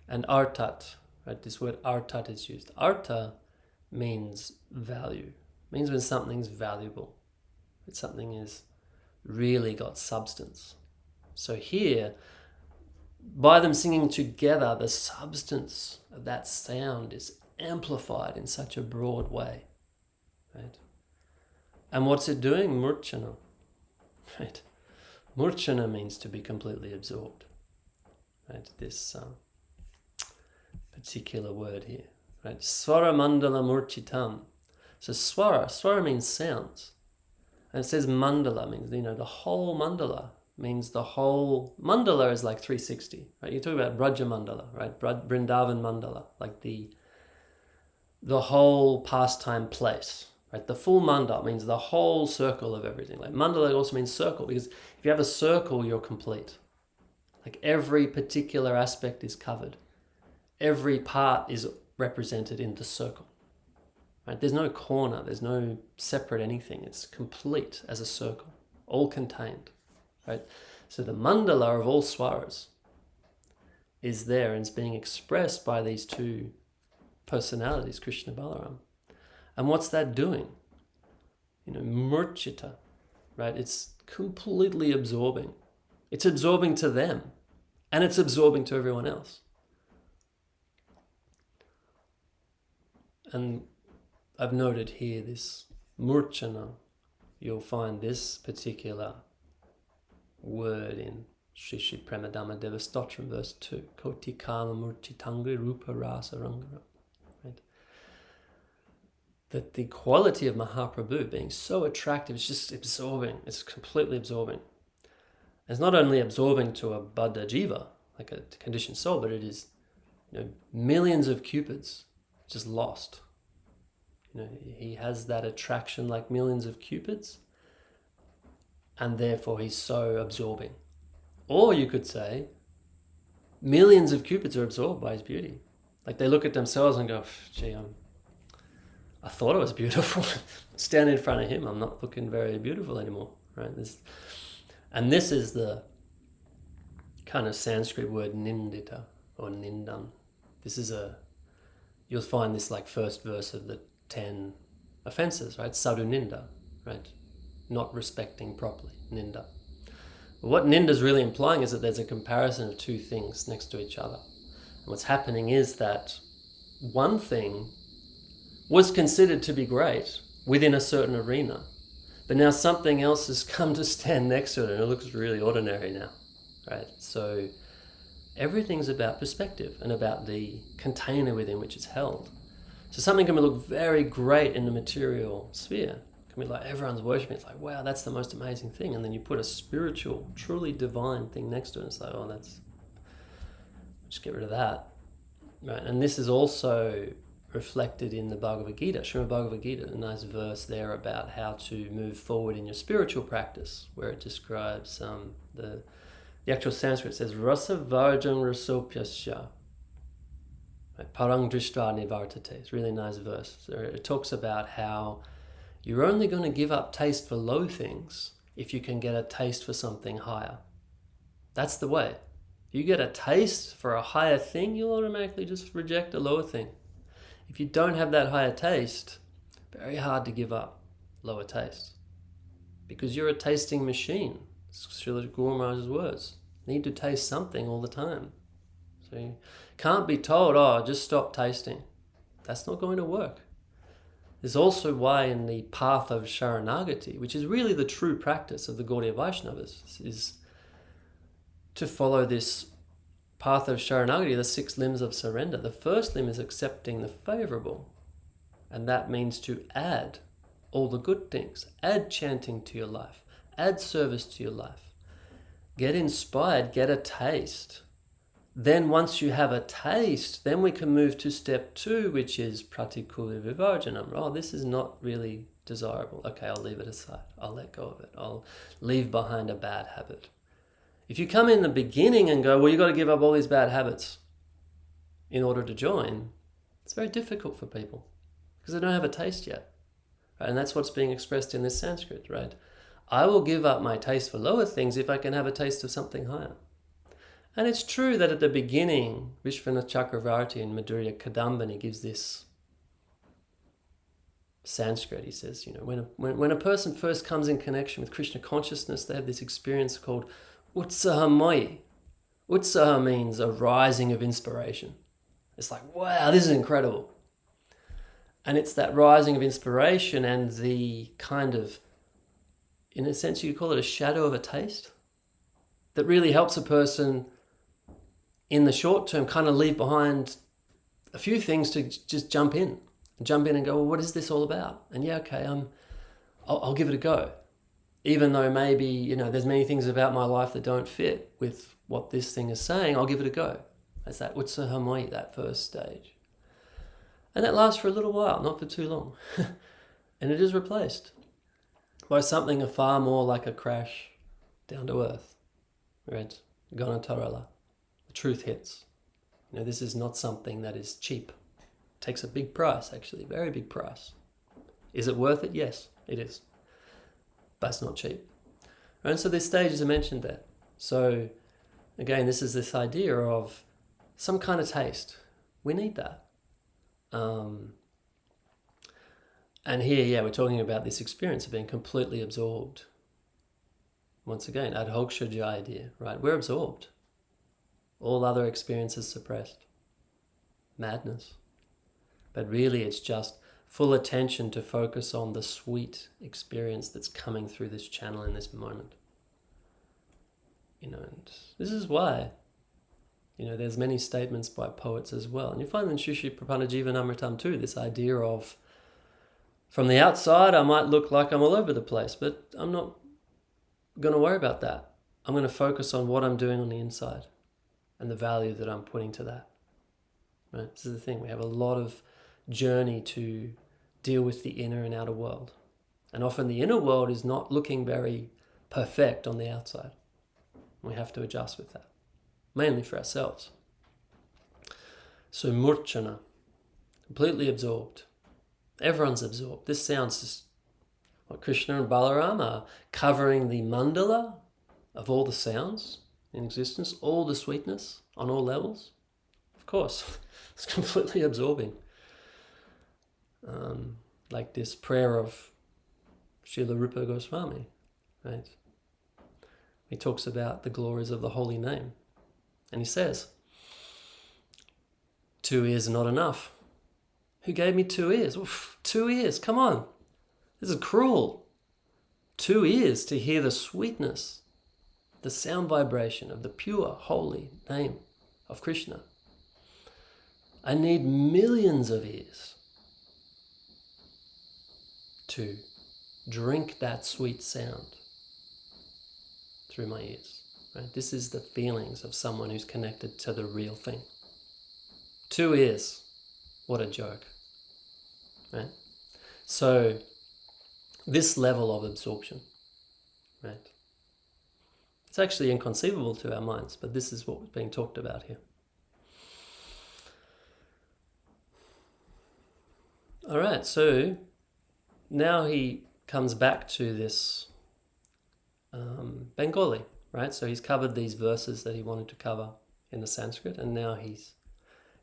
And Artat, right? This word Artat is used. Arta means value. Means when something's valuable. When something is really got substance. So here, by them singing together, the substance of that sound is amplified in such a broad way, right? And what's it doing? Murchana, right? Murchana means to be completely absorbed, right? This particular word here, right? Swara mandala murchitam. So swara means sounds. And it says mandala, means, the whole mandala, means the whole, mandala is like 360, right? You talk about Braja mandala, right? Vrindavan mandala, like the whole pastime place, right? The full mandala means the whole circle of everything. Like mandala also means circle, because if you have a circle, you're complete. Like every particular aspect is covered. every part is represented in the circle. Right? There's no corner, there's no separate anything. It's complete as a circle, all contained. Right? So the mandala of all swaras is there and it's being expressed by these two personalities, Krishna and Balaram. And what's that doing? Murchita, right? It's completely absorbing. It's absorbing to them and it's absorbing to everyone else. And I've noted here this murchana. You'll find this particular word in Sri Premadama Devastotram verse 2. Koti kama murchitangri rupa rasa rangara. Right? That the quality of Mahaprabhu being so attractive, it's just absorbing. It's completely absorbing. It's not only absorbing to a baddha jiva, like a conditioned soul, but it is millions of cupids just lost. He has that attraction like millions of cupids, and therefore he's so absorbing. Or you could say, millions of cupids are absorbed by his beauty. Like they look at themselves and go, gee, I thought I was beautiful. Standing in front of him, I'm not looking very beautiful anymore. Right? This is the kind of Sanskrit word nindita or nindan. You'll find this like first verse of the 10 offenses, right? Sadhu ninda, right? Not respecting properly, ninda. But what ninda is really implying is that there's a comparison of two things next to each other. And what's happening is that one thing was considered to be great within a certain arena, but now something else has come to stand next to it and it looks really ordinary now, right? So everything's about perspective and about the container within which it's held. So something can look very great in the material sphere. It can be like everyone's worshipping. It's like, wow, that's the most amazing thing. And then you put a spiritual, truly divine thing next to it. And it's like, oh, just get rid of that. Right? And this is also reflected in the Bhagavad Gita, Srimad Bhagavad Gita, a nice verse there about how to move forward in your spiritual practice, where it describes the actual Sanskrit says, Rasa Varjam Rasopyasya. Parang Drishtra Nivartate. It's a really nice verse. So it talks about how you're only going to give up taste for low things if you can get a taste for something higher. That's the way. If you get a taste for a higher thing, you'll automatically just reject a lower thing. If you don't have that higher taste, very hard to give up lower taste. Because you're a tasting machine. It's Srila Guru Maharaj's words. You need to taste something all the time. So you can't be told, just stop tasting. That's not going to work. There's also why in the path of Sharanagati, which is really the true practice of the Gaudiya Vaishnavas, is to follow this path of Sharanagati, the 6 limbs of surrender. The first limb is accepting the favorable, and that means to add all the good things. Add chanting to your life. Add service to your life. Get inspired, get a taste. Then once you have a taste, then we can move to step 2, which is pratikula vivarjanam. Oh, this is not really desirable. Okay, I'll leave it aside. I'll let go of it. I'll leave behind a bad habit. If you come in the beginning and go, well, you've got to give up all these bad habits in order to join, it's very difficult for people because they don't have a taste yet. Right? And that's what's being expressed in this Sanskrit, right? I will give up my taste for lower things if I can have a taste of something higher. And it's true that at the beginning, Vishwanath Chakravarti in Madhurya Kadambini gives this Sanskrit. He says, when a person first comes in connection with Krishna consciousness, they have this experience called Utsahamoyi. Utsaha means a rising of inspiration. It's like, wow, this is incredible. And it's that rising of inspiration and the kind of, in a sense, you could call it a shadow of a taste that really helps a person in the short term kind of leave behind a few things to just jump in and go, well, what is this all about? And yeah, okay, I'll give it a go. Even though maybe, there's many things about my life that don't fit with what this thing is saying, I'll give it a go. That's that utsahamoyi, that first stage. And that lasts for a little while, not for too long. And it is replaced by something far more like a crash down to earth. Right? Ganatarala. The truth hits. This is not something that is cheap. It takes a big price, actually, very big price. Is it worth it? Yes, it is. But it's not cheap. And so these stages are mentioned there. So again, this is this idea of some kind of taste. We need that. And here, we're talking about this experience of being completely absorbed. Once again, adhokshaja idea, right? We're absorbed. All other experiences suppressed. Madness. But really it's just full attention to focus on the sweet experience that's coming through this channel in this moment. And this is why, there's many statements by poets as well. And you find in Shri Prapana Jivanamritam too, this idea of, from the outside, I might look like I'm all over the place, but I'm not going to worry about that. I'm going to focus on what I'm doing on the inside and the value that I'm putting to that. Right? This is the thing. We have a lot of journey to deal with the inner and outer world. And often the inner world is not looking very perfect on the outside. We have to adjust with that, mainly for ourselves. So murchana, completely absorbed. Everyone's absorbed. This sounds just like Krishna and Balaram are covering the mandala of all the sounds in existence, all the sweetness on all levels. Of course, it's completely absorbing. Like this prayer of Srila Rupa Goswami, right? He talks about the glories of the holy name. And he says, 2 ears are not enough. Who gave me 2 ears? Oof, 2 ears, come on. This is cruel. 2 ears to hear the sweetness, the sound vibration of the pure, holy name of Krishna. I need millions of ears to drink that sweet sound through my ears. Right? This is the feelings of someone who's connected to the real thing. 2 ears, what a joke. Right? So this level of absorption, right? It's actually inconceivable to our minds, but this is what's being talked about here. All right, so now he comes back to this Bengali, right? So he's covered these verses that he wanted to cover in the Sanskrit, and now he's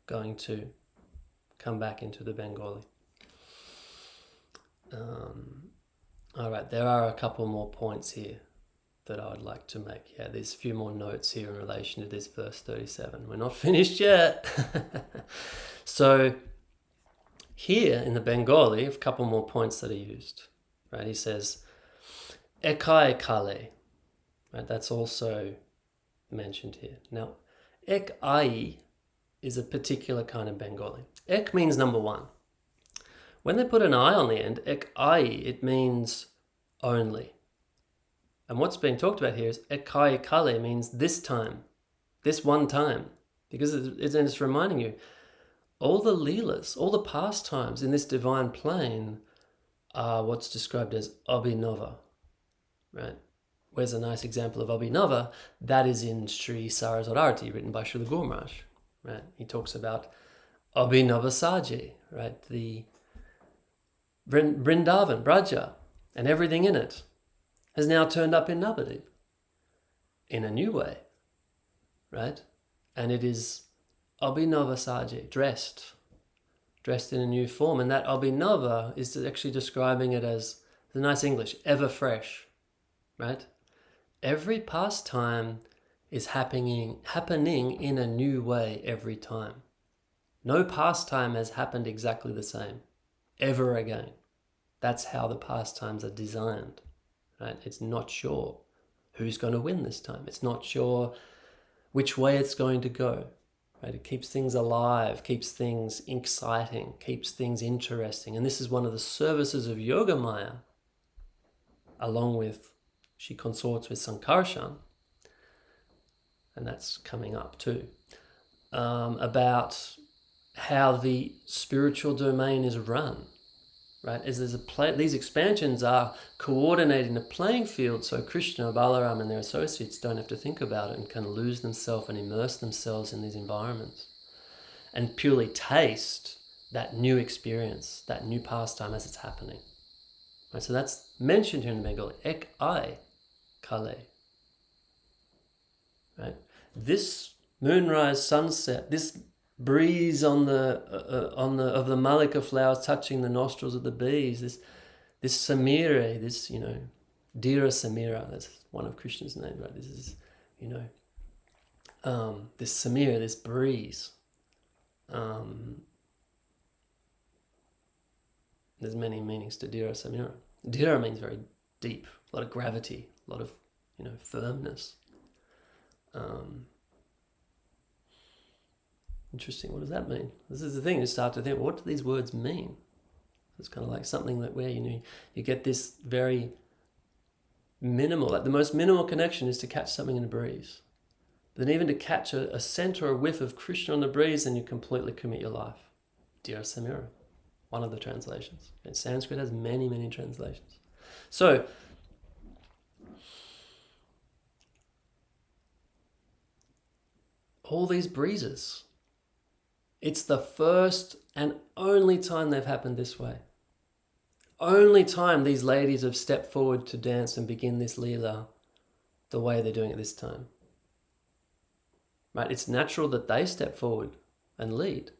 going to come back into the Bengali. All right, there are a couple more points here that I would like to make. Yeah, there's a few more notes here in relation to this verse 37. We're not finished yet. So here in the Bengali, a couple more points that are used. Right, he says, Ekai Kale. Right, that's also mentioned here. Now, Ek Ai is a particular kind of Bengali. Ek means number one. When they put an I on the end, Ek Ai, it means only. And what's being talked about here is Ekai Kale means this time, this one time. Because it's reminding you, all the leelas, all the pastimes in this divine plane are what's described as Abhinava. Right? Where's a nice example of Abhinava? That is in Sri Saraswati, written by Srila Guru Maharaj. Right? He talks about Abhinava Saji, right? The Vrindavan, Braja, and everything in it has now turned up in Navadip in a new way, right? And it is Abhinava Saji, dressed in a new form. And that Abhinava is actually describing it as, the nice English, ever fresh, right? Every pastime is happening in a new way every time. No pastime has happened exactly the same, ever again. That's how the pastimes are designed, right? It's not sure who's going to win this time. It's not sure which way it's going to go, right? It keeps things alive, keeps things exciting, keeps things interesting. And this is one of the services of Yoga Maya, along with, she consorts with Sankarshan, and that's coming up too, about how the spiritual domain is run. Right, as there's these expansions are coordinating the playing field, so Krishna, Balaram, and their associates don't have to think about it and can lose themselves and immerse themselves in these environments. and purely taste that new experience, that new pastime as it's happening. Right, so that's mentioned here in Bengali, ek ai kale. Right? This moonrise sunset, this breeze on the of the malika flowers touching the nostrils of the bees, this samira, this Dira Samira, that's one of Krishna's names, right? This is this samira, this breeze. There's many meanings to Dira Samira. Dira means very deep, a lot of gravity, a lot of firmness. Interesting. What does that mean? This is the thing. You start to think, what do these words mean? It's kind of like something that where you get this very minimal, like the most minimal connection is to catch something in a breeze. But then even to catch a scent or a whiff of Krishna on the breeze, then you completely commit your life. Dira Samira, one of the translations. And Sanskrit has many, many translations. So, all these breezes, it's the first and only time they've happened this way. Only time these ladies have stepped forward to dance and begin this Leela the way they're doing it this time. Right? It's natural that they step forward and lead.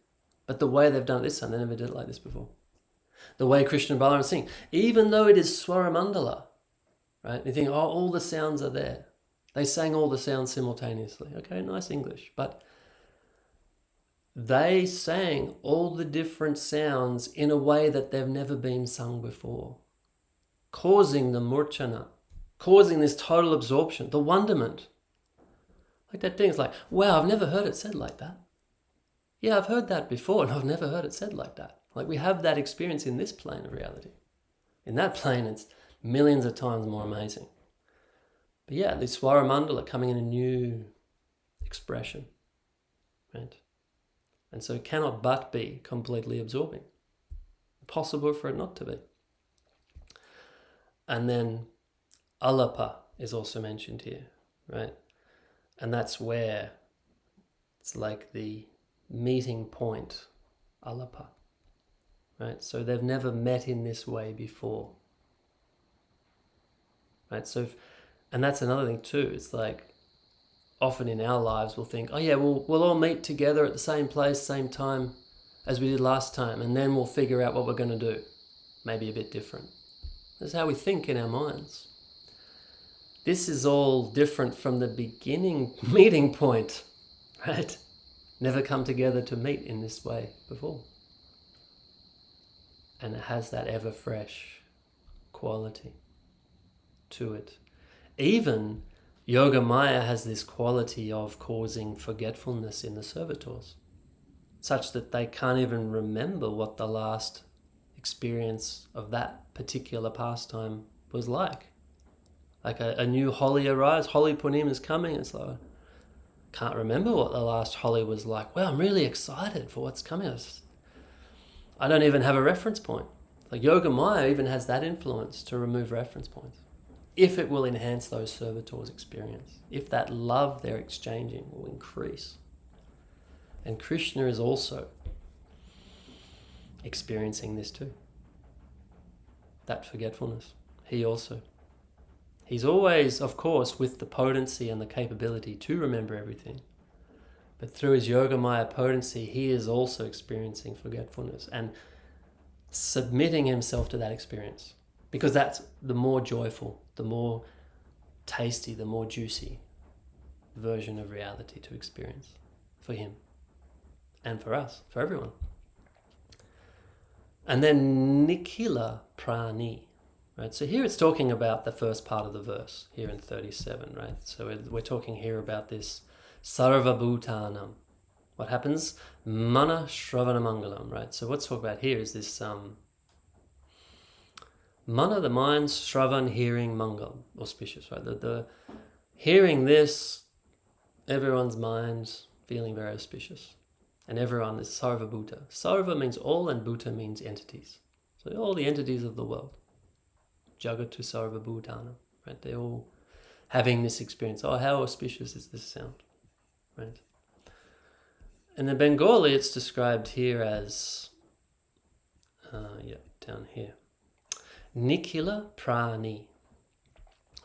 But the way they've done it this time, they never did it like this before. The way Krishna and Balaram sing, even though it is Swara Mandala, right? You think, all the sounds are there. They sang all the sounds simultaneously. Okay, nice English. But they sang all the different sounds in a way that they've never been sung before, causing the murchana, causing this total absorption, the wonderment. Like that thing, it's like, wow, I've never heard it said like that. Yeah, I've heard that before, and I've never heard it said like that. Like we have that experience in this plane of reality. In that plane, it's millions of times more amazing. But yeah, the Swara Mandala coming in a new expression, right? And so it cannot but be completely absorbing. Impossible for it not to be. And then alapa is also mentioned here, right? And that's where it's like the meeting point, alapa, right? So they've never met in this way before, right? So, and that's another thing too. It's like often in our lives we'll think, oh yeah, we'll all meet together at the same place, same time as we did last time, and then we'll figure out what we're going to do. Maybe a bit different. That's how we think in our minds. This is all different from the beginning meeting point, right? Never come together to meet in this way before. And it has that ever fresh quality to it. Even Yoga Maya has this quality of causing forgetfulness in the servitors, such that they can't even remember what the last experience of that particular pastime was like. Like a new Holi arrives, Holi Purnima is coming, it's like, can't remember what the last Holi was like. Well, I'm really excited for what's coming. I don't even have a reference point. Like Yoga Maya even has that influence to remove reference points, if it will enhance those servitors' experience, if that love they're exchanging will increase. And Krishna is also experiencing this too, that forgetfulness. He's always, of course, with the potency and the capability to remember everything. But through his Yoga Maya potency, he is also experiencing forgetfulness and submitting himself to that experience. Because that's the more joyful, the more tasty, the more juicy version of reality to experience for him and for us, for everyone. And then Nikhila Prani. Right, so here it's talking about the first part of the verse, here in 37, right? So we're talking here about this Sarva Bhutanam. What happens? Mana Shravana Mangalam, right? So what's talked about here is this Mana, the mind, Shravan, hearing, Mangalam, auspicious, right? The hearing this, everyone's mind feeling very auspicious. And everyone is Sarva Bhuta. Sarva means all and Bhuta means entities. So all the entities of the world. Jagatu Sarva Bhutana, right? They're all having this experience. Oh, how auspicious is this sound, right? In the Bengali, it's described here as, down here, Nikhila Prani.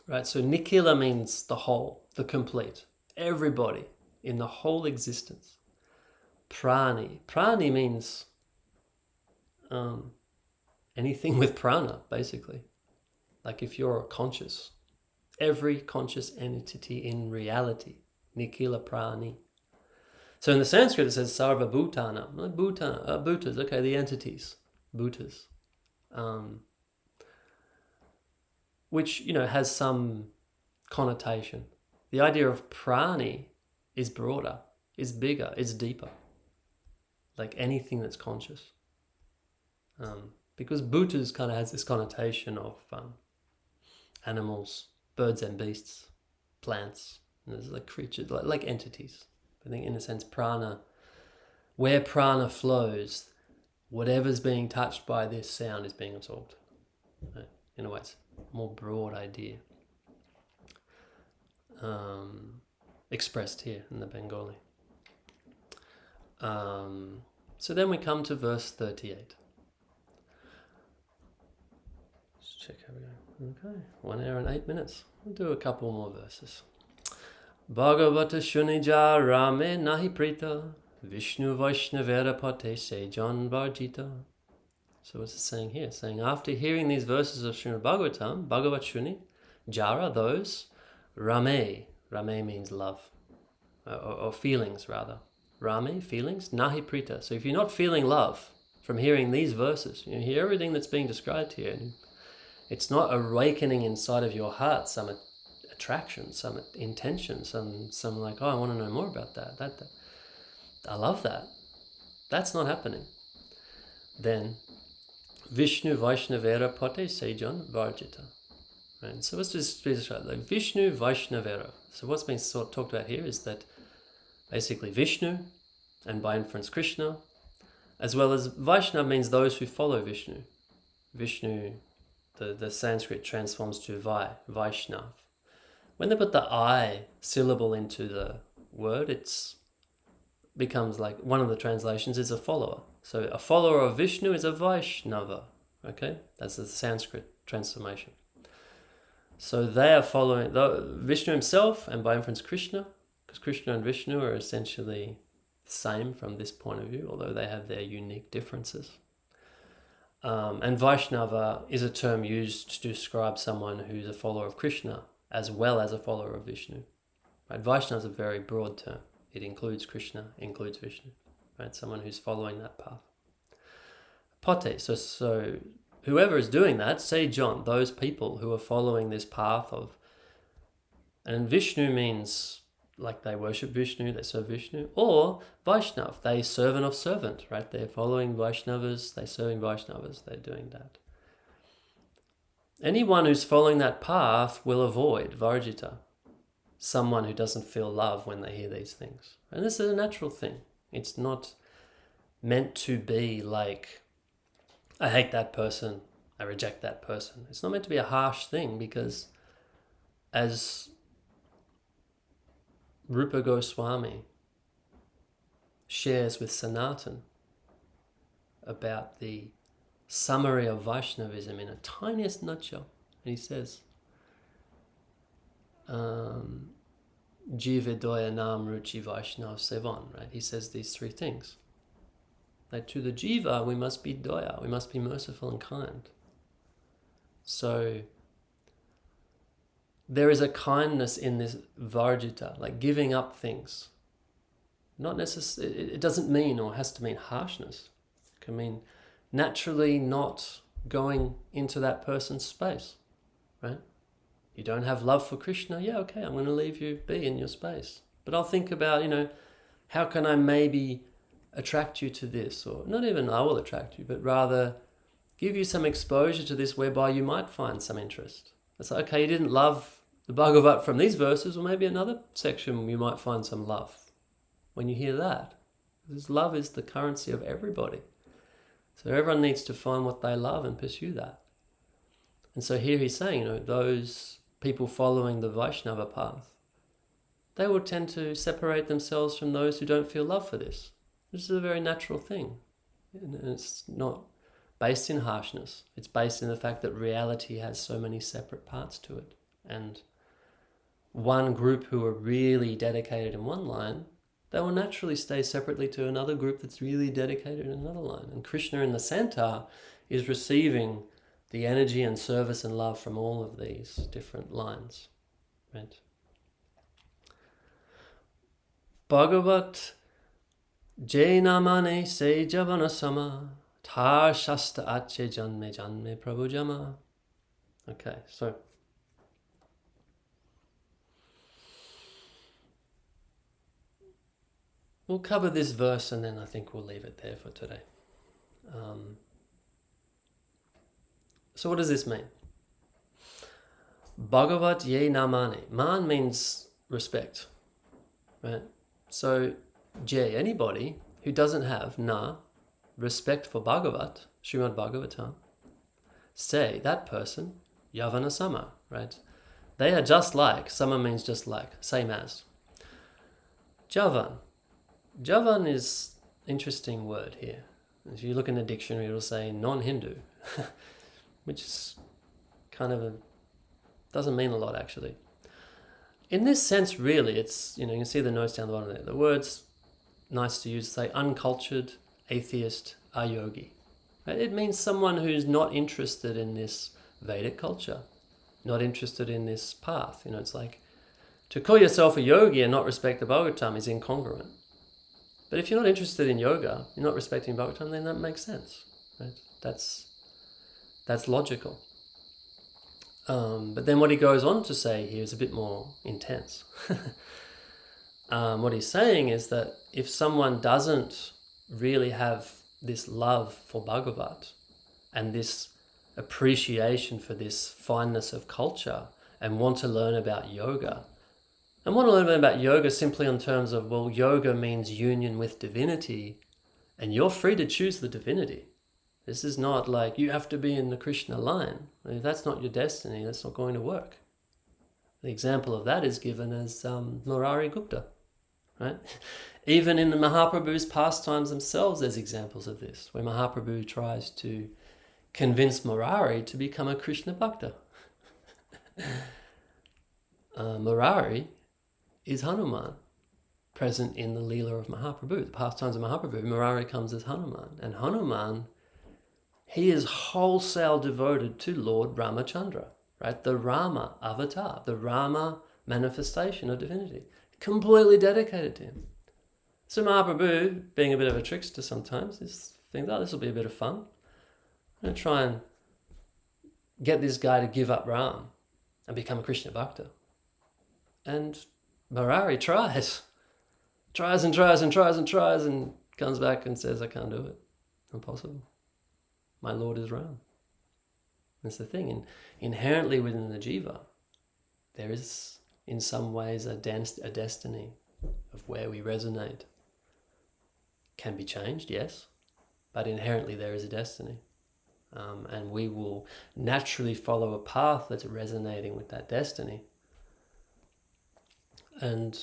Right, so Nikhila means the whole, the complete, everybody in the whole existence. Prani. Prani means anything with prana, basically. Like if you're conscious, every conscious entity in reality, Nikhila Prani. So in the Sanskrit it says Sarva Bhutana, Bhutas, okay, the entities, Bhutas. Which, has some connotation. The idea of prani is broader, is bigger, is deeper. Like anything that's conscious. Because bhutas kind of has this connotation of animals, birds and beasts, plants, and there's like creatures, like entities. I think in a sense prana, where prana flows, whatever's being touched by this sound is being absorbed. Right? In a way, it's a more broad idea expressed here in the Bengali. So then we come to verse 38. Let's check how we go. Okay, 1 hour and 8 minutes. We'll do a couple more verses. Bhagavata Shunija Rame Nahi Prita Vishnu Vaishnavera Pate Sejan Varjita. So what's it saying here? It's saying after hearing these verses of Srimad Bhagavatam, Bhagavat Shuni, Jara, those, Rame means love, or feelings rather. Rame, feelings, Nahi Prita. So if you're not feeling love from hearing these verses, you hear everything that's being described here, and it's not awakening inside of your heart some attraction, some intention, some like, oh, I want to know more about that. I love that. That's not happening. Then Vishnu Vaishnavera Pate Sejan Varjita. Right? So what's this described? Like Vishnu Vaishnavera. So what's being talked about here is that basically Vishnu, and by inference Krishna, as well as Vaishnava means those who follow Vishnu. Vishnu, the Sanskrit transforms to Vaishnav. When they put the I syllable into the word, it's becomes like one of the translations is a follower. So a follower of Vishnu is a Vaishnava. Okay, that's the Sanskrit transformation. So they are following Vishnu himself, and by inference Krishna, because Krishna and Vishnu are essentially the same from this point of view, although they have their unique differences. And Vaishnava is a term used to describe someone who's a follower of Krishna as well as a follower of Vishnu. Right? Vaishnava is a very broad term. It includes Krishna, includes Vishnu. Right? Someone who's following that path. Pate, so whoever is doing that, say John, those people who are following this path of, and Vishnu means like they worship Vishnu, they serve Vishnu, or Vaishnav, they servant of servant, right? They're following Vaishnavas, they're serving Vaishnavas, they're doing that. Anyone who's following that path will avoid Varjita, someone who doesn't feel love when they hear these things. And this is a natural thing. It's not meant to be like, I hate that person, I reject that person. It's not meant to be a harsh thing, because as Rupa Goswami shares with Sanatan about the summary of Vaishnavism in a tiniest nutshell, and he says, Jiva Doya Nam Ruchi Vaishnav Sevan, right? He says these three things. That to the Jiva we must be Doya, we must be merciful and kind. So there is a kindness in this Varjita, like giving up things. Not necessarily, it doesn't mean or has to mean harshness. It can mean naturally not going into that person's space, right? You don't have love for Krishna, yeah, okay, I'm going to leave you be in your space. But I'll think about, how can I maybe attract you to this? Or not even I will attract you, but rather give you some exposure to this whereby you might find some interest. It's like, okay, you didn't love the Bhagavat from these verses, or maybe another section you might find some love when you hear that. Because love is the currency of everybody. So everyone needs to find what they love and pursue that. And so here he's saying, those people following the Vaishnava path, they will tend to separate themselves from those who don't feel love for this. This is a very natural thing. And it's not based in harshness. It's based in the fact that reality has so many separate parts to it. And one group who are really dedicated in one line, they will naturally stay separately to another group that's really dedicated in another line. And Krishna in the center is receiving the energy and service and love from all of these different lines. Right? Bhagavat Jainamane se javana sama tar shasta ache janme janme prabhujama. Okay, so we'll cover this verse and then I think we'll leave it there for today. So what does this mean? Bhagavat ye namane. Man means respect. Right? So J, anybody who doesn't have na, respect for Bhagavat, Srimad Bhagavatam, say that person, Yavana Sama, right? They are just like, Sama means just like, same as. Javan. Javan is an interesting word here. If you look in the dictionary, it'll say non-Hindu, which is kind of doesn't mean a lot actually. In this sense, really, it's, you can see the notes down the bottom there. The words nice to use, say uncultured, atheist, ayogi. Right? It means someone who's not interested in this Vedic culture, not interested in this path. It's like to call yourself a yogi and not respect the Bhagavatam is incongruent. But if you're not interested in yoga, you're not respecting Bhagavatam, then that makes sense. Right? That's logical. But then what he goes on to say here is a bit more intense. What he's saying is that if someone doesn't really have this love for Bhagavat and this appreciation for this fineness of culture and want to learn about yoga, and want to learn about yoga simply in terms of, well, yoga means union with divinity, and you're free to choose the divinity. This is not like you have to be in the Krishna line. If that's not your destiny, that's not going to work. The example of that is given as Murari Gupta, right? Even in the Mahaprabhu's pastimes themselves, there's examples of this, where Mahaprabhu tries to convince Murari to become a Krishna Bhakta. Murari is Hanuman, present in the Leela of Mahaprabhu. The pastimes of Mahaprabhu, Murari comes as Hanuman. And Hanuman, he is wholesale devoted to Lord Ramachandra, right? The Rama avatar, the Rama manifestation of divinity, completely dedicated to him. So Mahaprabhu, being a bit of a trickster sometimes, thinks, this will be a bit of fun. I'm going to try and get this guy to give up Ram and become a Krishna Bhakta. And Murari tries and tries and tries and tries and comes back and says, I can't do it. Impossible. My Lord is Ram. That's the thing. Inherently within the jiva, there is in some ways a destiny of where we resonate. Can be changed, yes, but inherently there is a destiny. And we will naturally follow a path that's resonating with that destiny. And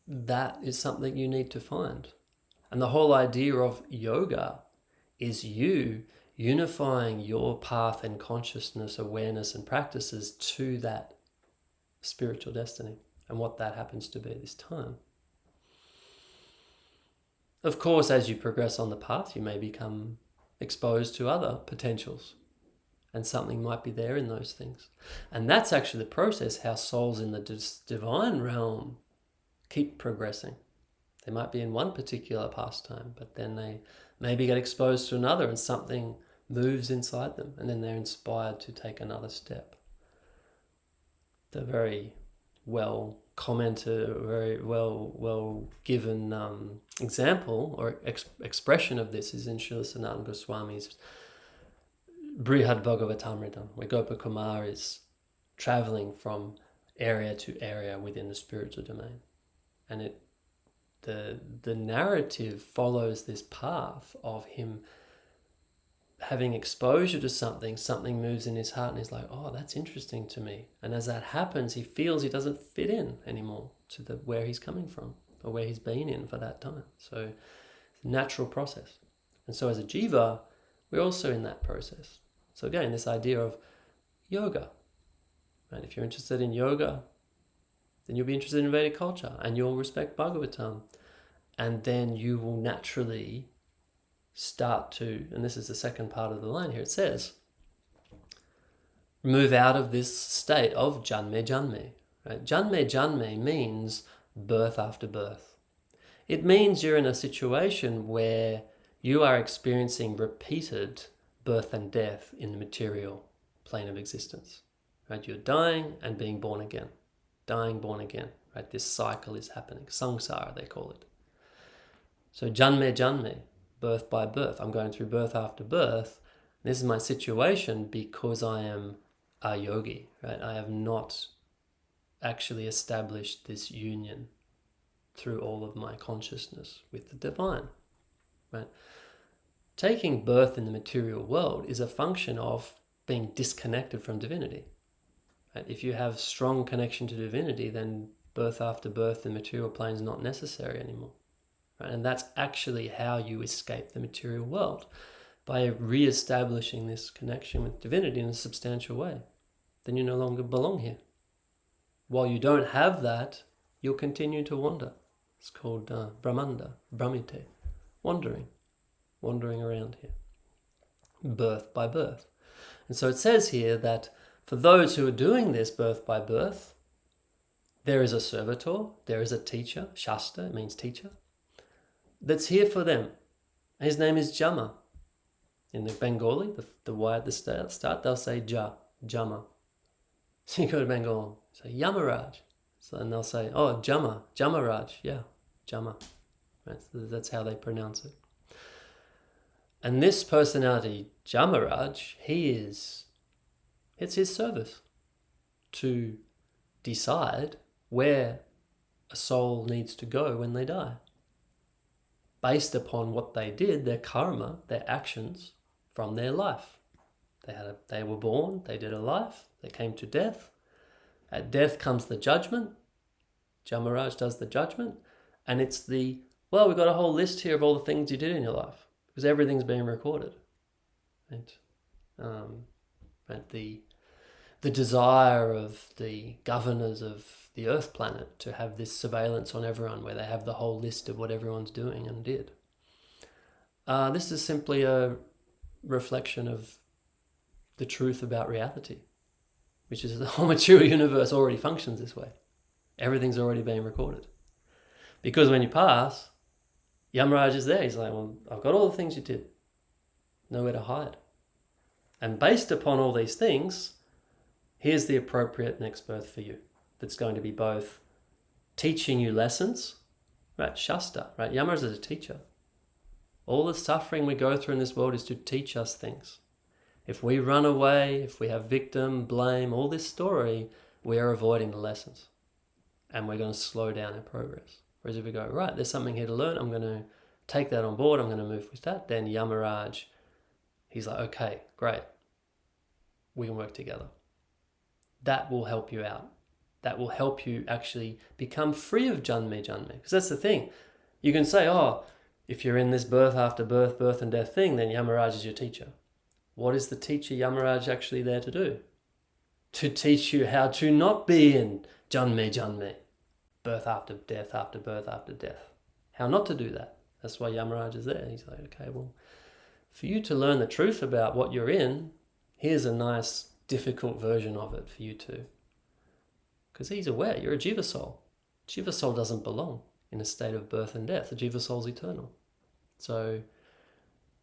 that is something you need to find. And the whole idea of yoga is you unifying your path and consciousness, awareness and practices to that spiritual destiny and what that happens to be this time. Of course, as you progress on the path, you may become exposed to other potentials and something might be there in those things. And that's actually the process, how souls in the divine realm keep progressing. They might be in one particular pastime, but then they maybe get exposed to another and something moves inside them and then they're inspired to take another step. The very well commented, very well given example or expression of this is in Srila Sanatana Goswami's Brihad Bhagavatamritam, where Gopakumar is traveling from area to area within the spiritual domain. And the narrative follows this path of him having exposure to something moves in his heart and he's like, oh, that's interesting to me. And as that happens, he feels he doesn't fit in anymore to where he's coming from. or where he's been in for that time. So it's a natural process. And so as a jiva, we're also in that process. So again, this idea of yoga. Right? If you're interested in yoga, then you'll be interested in Vedic culture and you'll respect Bhagavatam. And then you will naturally start to, and this is the second part of the line here, it says, move out of this state of janme janme. Right? Janme janme means birth after birth. It means you're in a situation where you are experiencing repeated birth and death in the material plane of existence. Right? You're dying and being born again. Dying, born again. Right? This cycle is happening. Samsara, they call it. So janme janme, birth by birth. I'm going through birth after birth. This is my situation because I am a yogi. Right? I have not actually established this union through all of my consciousness with the divine. Right? Taking birth in the material world is a function of being disconnected from divinity. Right? If you have strong connection to divinity, then birth after birth in the material plane is not necessary anymore. Right? And that's actually how you escape the material world, by re-establishing this connection with divinity in a substantial way. Then you no longer belong here. While you don't have that, you'll continue to wander. It's called brahmanda, brahmite, wandering around here, birth by birth. And so it says here that for those who are doing this birth by birth, there is a servitor, there is a teacher, shasta, it means teacher, that's here for them. His name is Jama. In the Bengali, the Y at the start, they'll say Jama. So you go to Bengal, say Yamaraj. So, and they'll say, oh, Jamaraj, yeah, Jama. Right? So that's how they pronounce it. And this personality, Jamaraj, it's his service to decide where a soul needs to go when they die, based upon what they did, their karma, their actions from their life. They were born, they did a life, they came to death. At death comes the judgment. Jamaraj does the judgment. And it's we've got a whole list here of all the things you did in your life, because everything's being recorded. Right? And the desire of the governors of the Earth planet to have this surveillance on everyone, where they have the whole list of what everyone's doing and did. This is simply a reflection of the truth about reality, which is the whole material universe already functions this way. Everything's already being recorded. Because when you pass, Yamaraj is there. He's like, well, I've got all the things you did. Nowhere to hide. And based upon all these things, here's the appropriate next birth for you. That's going to be both teaching you lessons, right? Shasta, right? Yamaraj is a teacher. All the suffering we go through in this world is to teach us things. If we run away, if we have victim, blame, all this story, we are avoiding the lessons. And we're going to slow down our progress. Whereas if we go, right, there's something here to learn, I'm going to take that on board, I'm going to move with that, then Yamaraj, he's like, okay, great. We can work together. That will help you out. That will help you actually become free of janme janme. Because that's the thing. You can say, oh, if you're in this birth after birth, birth and death thing, then Yamaraj is your teacher. What is the teacher Yamaraj actually there to do? To teach you how to not be in janme janme, birth after death after birth after death. How not to do that. That's why Yamaraj is there. He's like, okay, well, for you to learn the truth about what you're in, here's a nice, difficult version of it for you to. Because he's aware, you're a jiva soul. Jiva soul doesn't belong in a state of birth and death. The jiva soul's eternal. So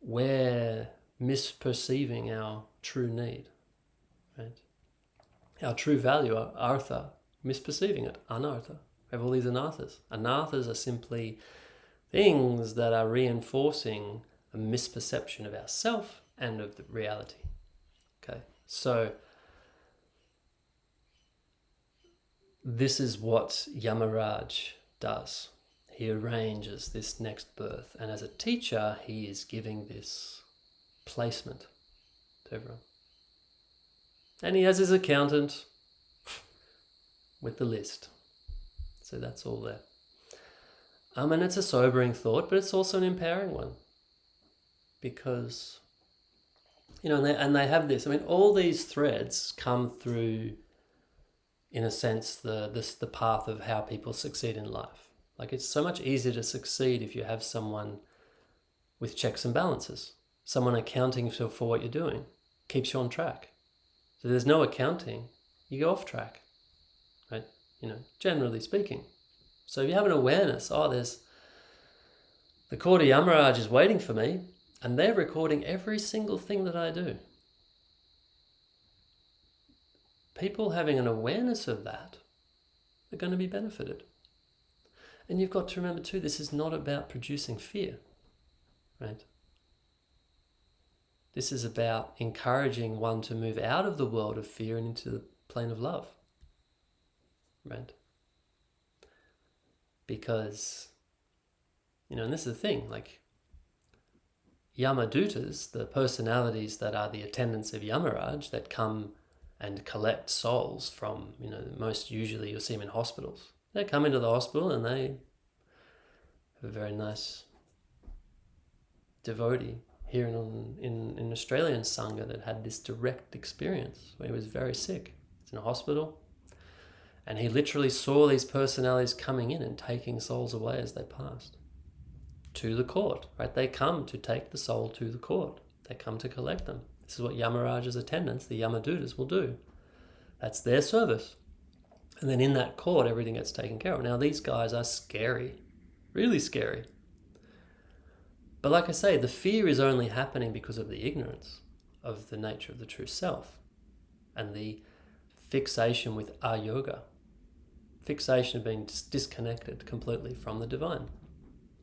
we're misperceiving our true need, right? Our true value, our artha, misperceiving it, anartha. We have all these anarthas. Anarthas are simply things that are reinforcing a misperception of ourself and of the reality. Okay, so this is what Yamaraj does. He arranges this next birth, and as a teacher, he is giving this placement to everyone. And he has his accountant with the list. So that's all there. And it's a sobering thought, but it's also an empowering one. Because, and they have this. I mean, all these threads come through, in a sense, the path of how people succeed in life. Like, it's so much easier to succeed if you have someone with checks and balances, someone accounting for what you're doing, keeps you on track. So there's no accounting, you go off track, right? Generally speaking. So if you have an awareness, there's the court of Yamaraj is waiting for me, and they're recording every single thing that I do. People having an awareness of that are going to be benefited. And you've got to remember too, this is not about producing fear, right? This is about encouraging one to move out of the world of fear and into the plane of love, right? Because, and this is the thing, like Yamadutas, the personalities that are the attendants of Yamaraj that come and collect souls from, most usually you'll see them in hospitals. They come into the hospital and they have a very nice devotee here in Australian Sangha that had this direct experience where he was very sick. He's in a hospital and he literally saw these personalities coming in and taking souls away as they passed to the court, right? They come to take the soul to the court. They come to collect them. This is what Yamaraj's attendants, the Yamadutas, will do. That's their service. And then in that court, everything gets taken care of. Now, these guys are scary, really scary. But like I say, the fear is only happening because of the ignorance of the nature of the true self and the fixation with a-yoga, fixation of being disconnected completely from the divine.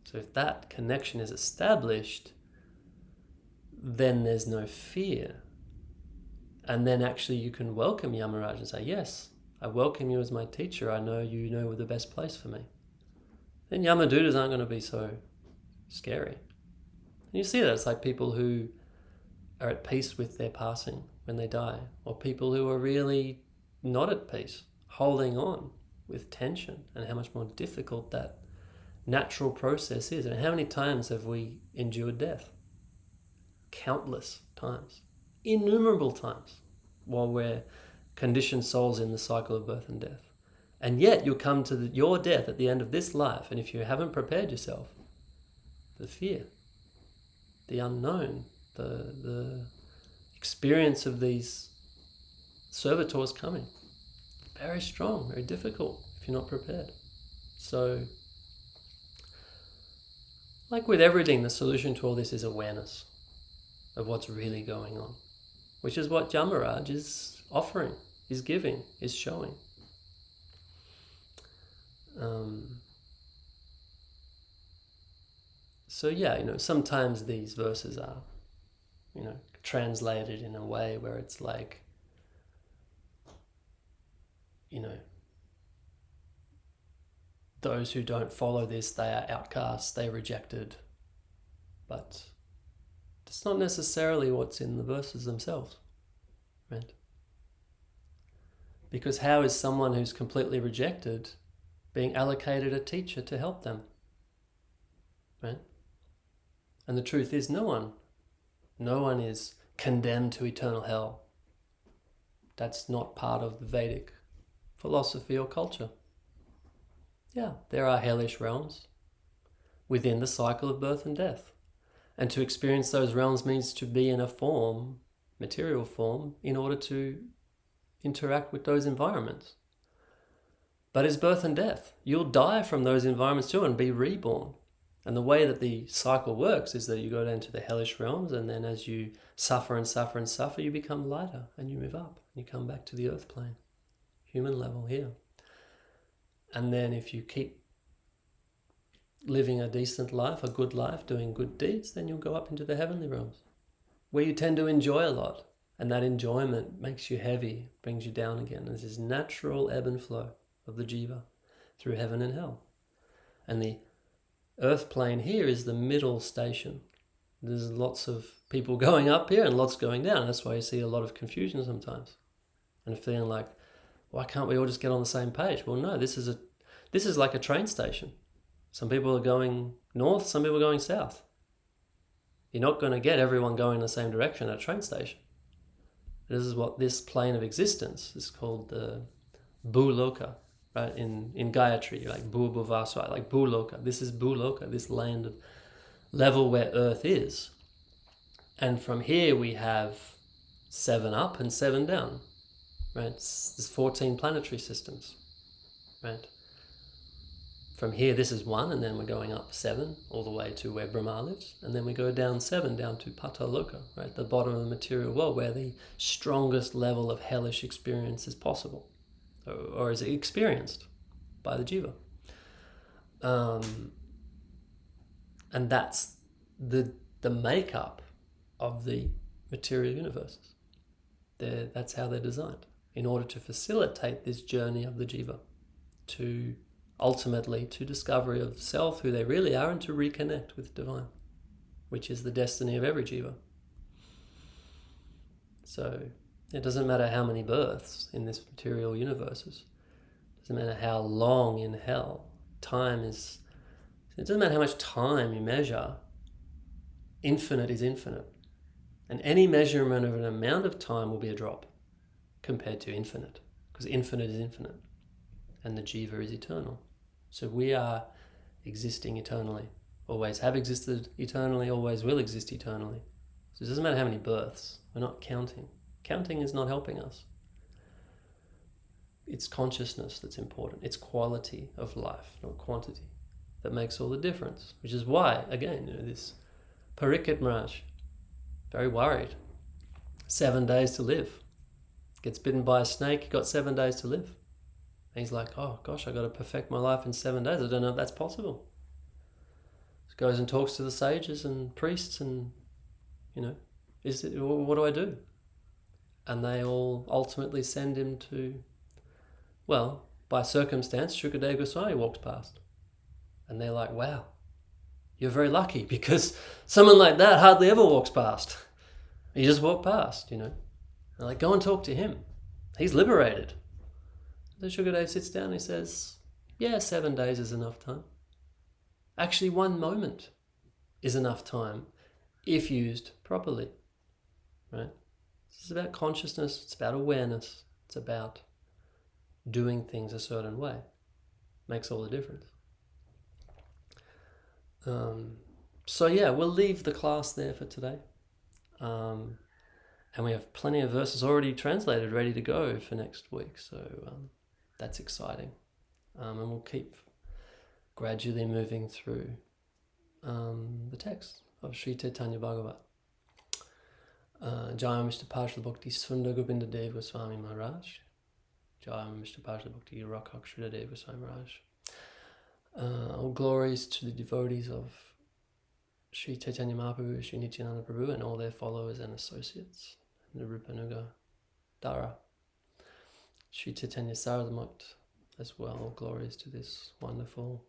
So if that connection is established, then there's no fear. And then actually you can welcome Yamaraj and say, yes, I welcome you as my teacher. I know you know the best place for me. Then Yamadutas aren't going to be so scary. And you see that it's like people who are at peace with their passing when they die, or people who are really not at peace, holding on with tension, and how much more difficult that natural process is. And how many times have we endured death? Countless times, innumerable times, while we're conditioned souls in the cycle of birth and death. And yet you'll come to your death at the end of this life, and if you haven't prepared yourself, the fear, the unknown, the experience of these servitors coming, very strong, very difficult if you're not prepared. So, like with everything, the solution to all this is awareness of what's really going on, which is what Yamaraj is offering, is giving, is showing. So yeah, sometimes these verses are, translated in a way where it's like, those who don't follow this, they are outcasts, they are rejected. But it's not necessarily what's in the verses themselves, right? Because how is someone who's completely rejected being allocated a teacher to help them, right? And the truth is no one is condemned to eternal hell. That's not part of the Vedic philosophy or culture. Yeah, there are hellish realms within the cycle of birth and death. And to experience those realms means to be in a form, material form, in order to interact with those environments. But it's birth and death. You'll die from those environments too and be reborn. And the way that the cycle works is that you go down to the hellish realms, and then as you suffer and suffer and suffer, you become lighter and you move up and you come back to the earth plane, human level here. And then if you keep living a decent life, a good life, doing good deeds, then you'll go up into the heavenly realms, where you tend to enjoy a lot. And that enjoyment makes you heavy, brings you down again. There's this natural ebb and flow of the jiva through heaven and hell. And the earth plane here is the middle station. There's lots of people going up here and lots going down. That's why you see a lot of confusion sometimes. And feeling like, why can't we all just get on the same page? Well, no, this is like a train station. Some people are going north, some people are going south. You're not going to get everyone going in the same direction at a train station. This is what this plane of existence is called, the Bhuloka, right? In Gayatri, like Bhuvasva, like Bhuloka. This is Bhuloka, this land of level where Earth is. And from here we have 7 up and 7 down, right? There's 14 planetary systems, right? From here, this is 1, and then we're going up 7 all the way to where Brahma lives, and then we go down 7 down to Pataloka, right, the bottom of the material world, where the strongest level of hellish experience is possible, or is experienced by the jiva. And that's the makeup of the material universes. That's how they're designed, in order to facilitate this journey of the jiva to ultimately to discovery of self, who they really are, and to reconnect with divine, which is the destiny of every jiva. So it doesn't matter how many births in this material universes, it doesn't matter how long in hell, time is, it doesn't matter how much time you measure, infinite is infinite. And any measurement of an amount of time will be a drop compared to infinite, because infinite is infinite and the jiva is eternal. So we are existing eternally, always have existed eternally, always will exist eternally. So it doesn't matter how many births, we're not counting. Counting is not helping us. It's consciousness that's important. It's quality of life, not quantity, that makes all the difference. Which is why, again, this Pariksit Maharaj, very worried. 7 days to live. Gets bitten by a snake, he got 7 days to live. And he's like, oh gosh, I got to perfect my life in 7 days. I don't know if that's possible. He goes and talks to the sages and priests and, what do I do? And they all ultimately send him to, well, by circumstance, Shukadeva Goswami walks past. And they're like, wow, you're very lucky, because someone like that hardly ever walks past. He just walked past, They're like, go and talk to him. He's liberated. So Shukadeva sits down and he says, yeah, 7 days is enough time. Actually, 1 moment is enough time if used properly, right? This is about consciousness, it's about awareness, it's about doing things a certain way. Makes all the difference. So yeah, we'll leave the class there for today. And we have plenty of verses already translated, ready to go for next week. So that's exciting. And we'll keep gradually moving through the text of Sri Chaitanya Bhagavat. Jaya Mr. Parshal Bhakti Sundar Govinda Dev Goswami Maharaj. Jaya Mr. Parshal Bhakti Rakhak Srila Dev Goswami Maharaj. All glories to the devotees of Sri Chaitanya Mahaprabhu, Sri Nityananda Prabhu, and all their followers and associates. Nirupanuga Dara. Sri Chaitanya Saradamakt as well. All glories to this wonderful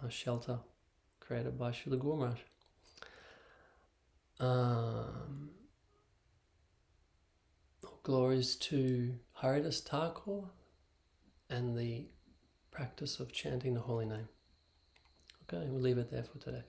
shelter created by Srila Guru Maharaj. All glories to Haridas Thakur and the practice of chanting the holy name. Okay, we'll leave it there for today.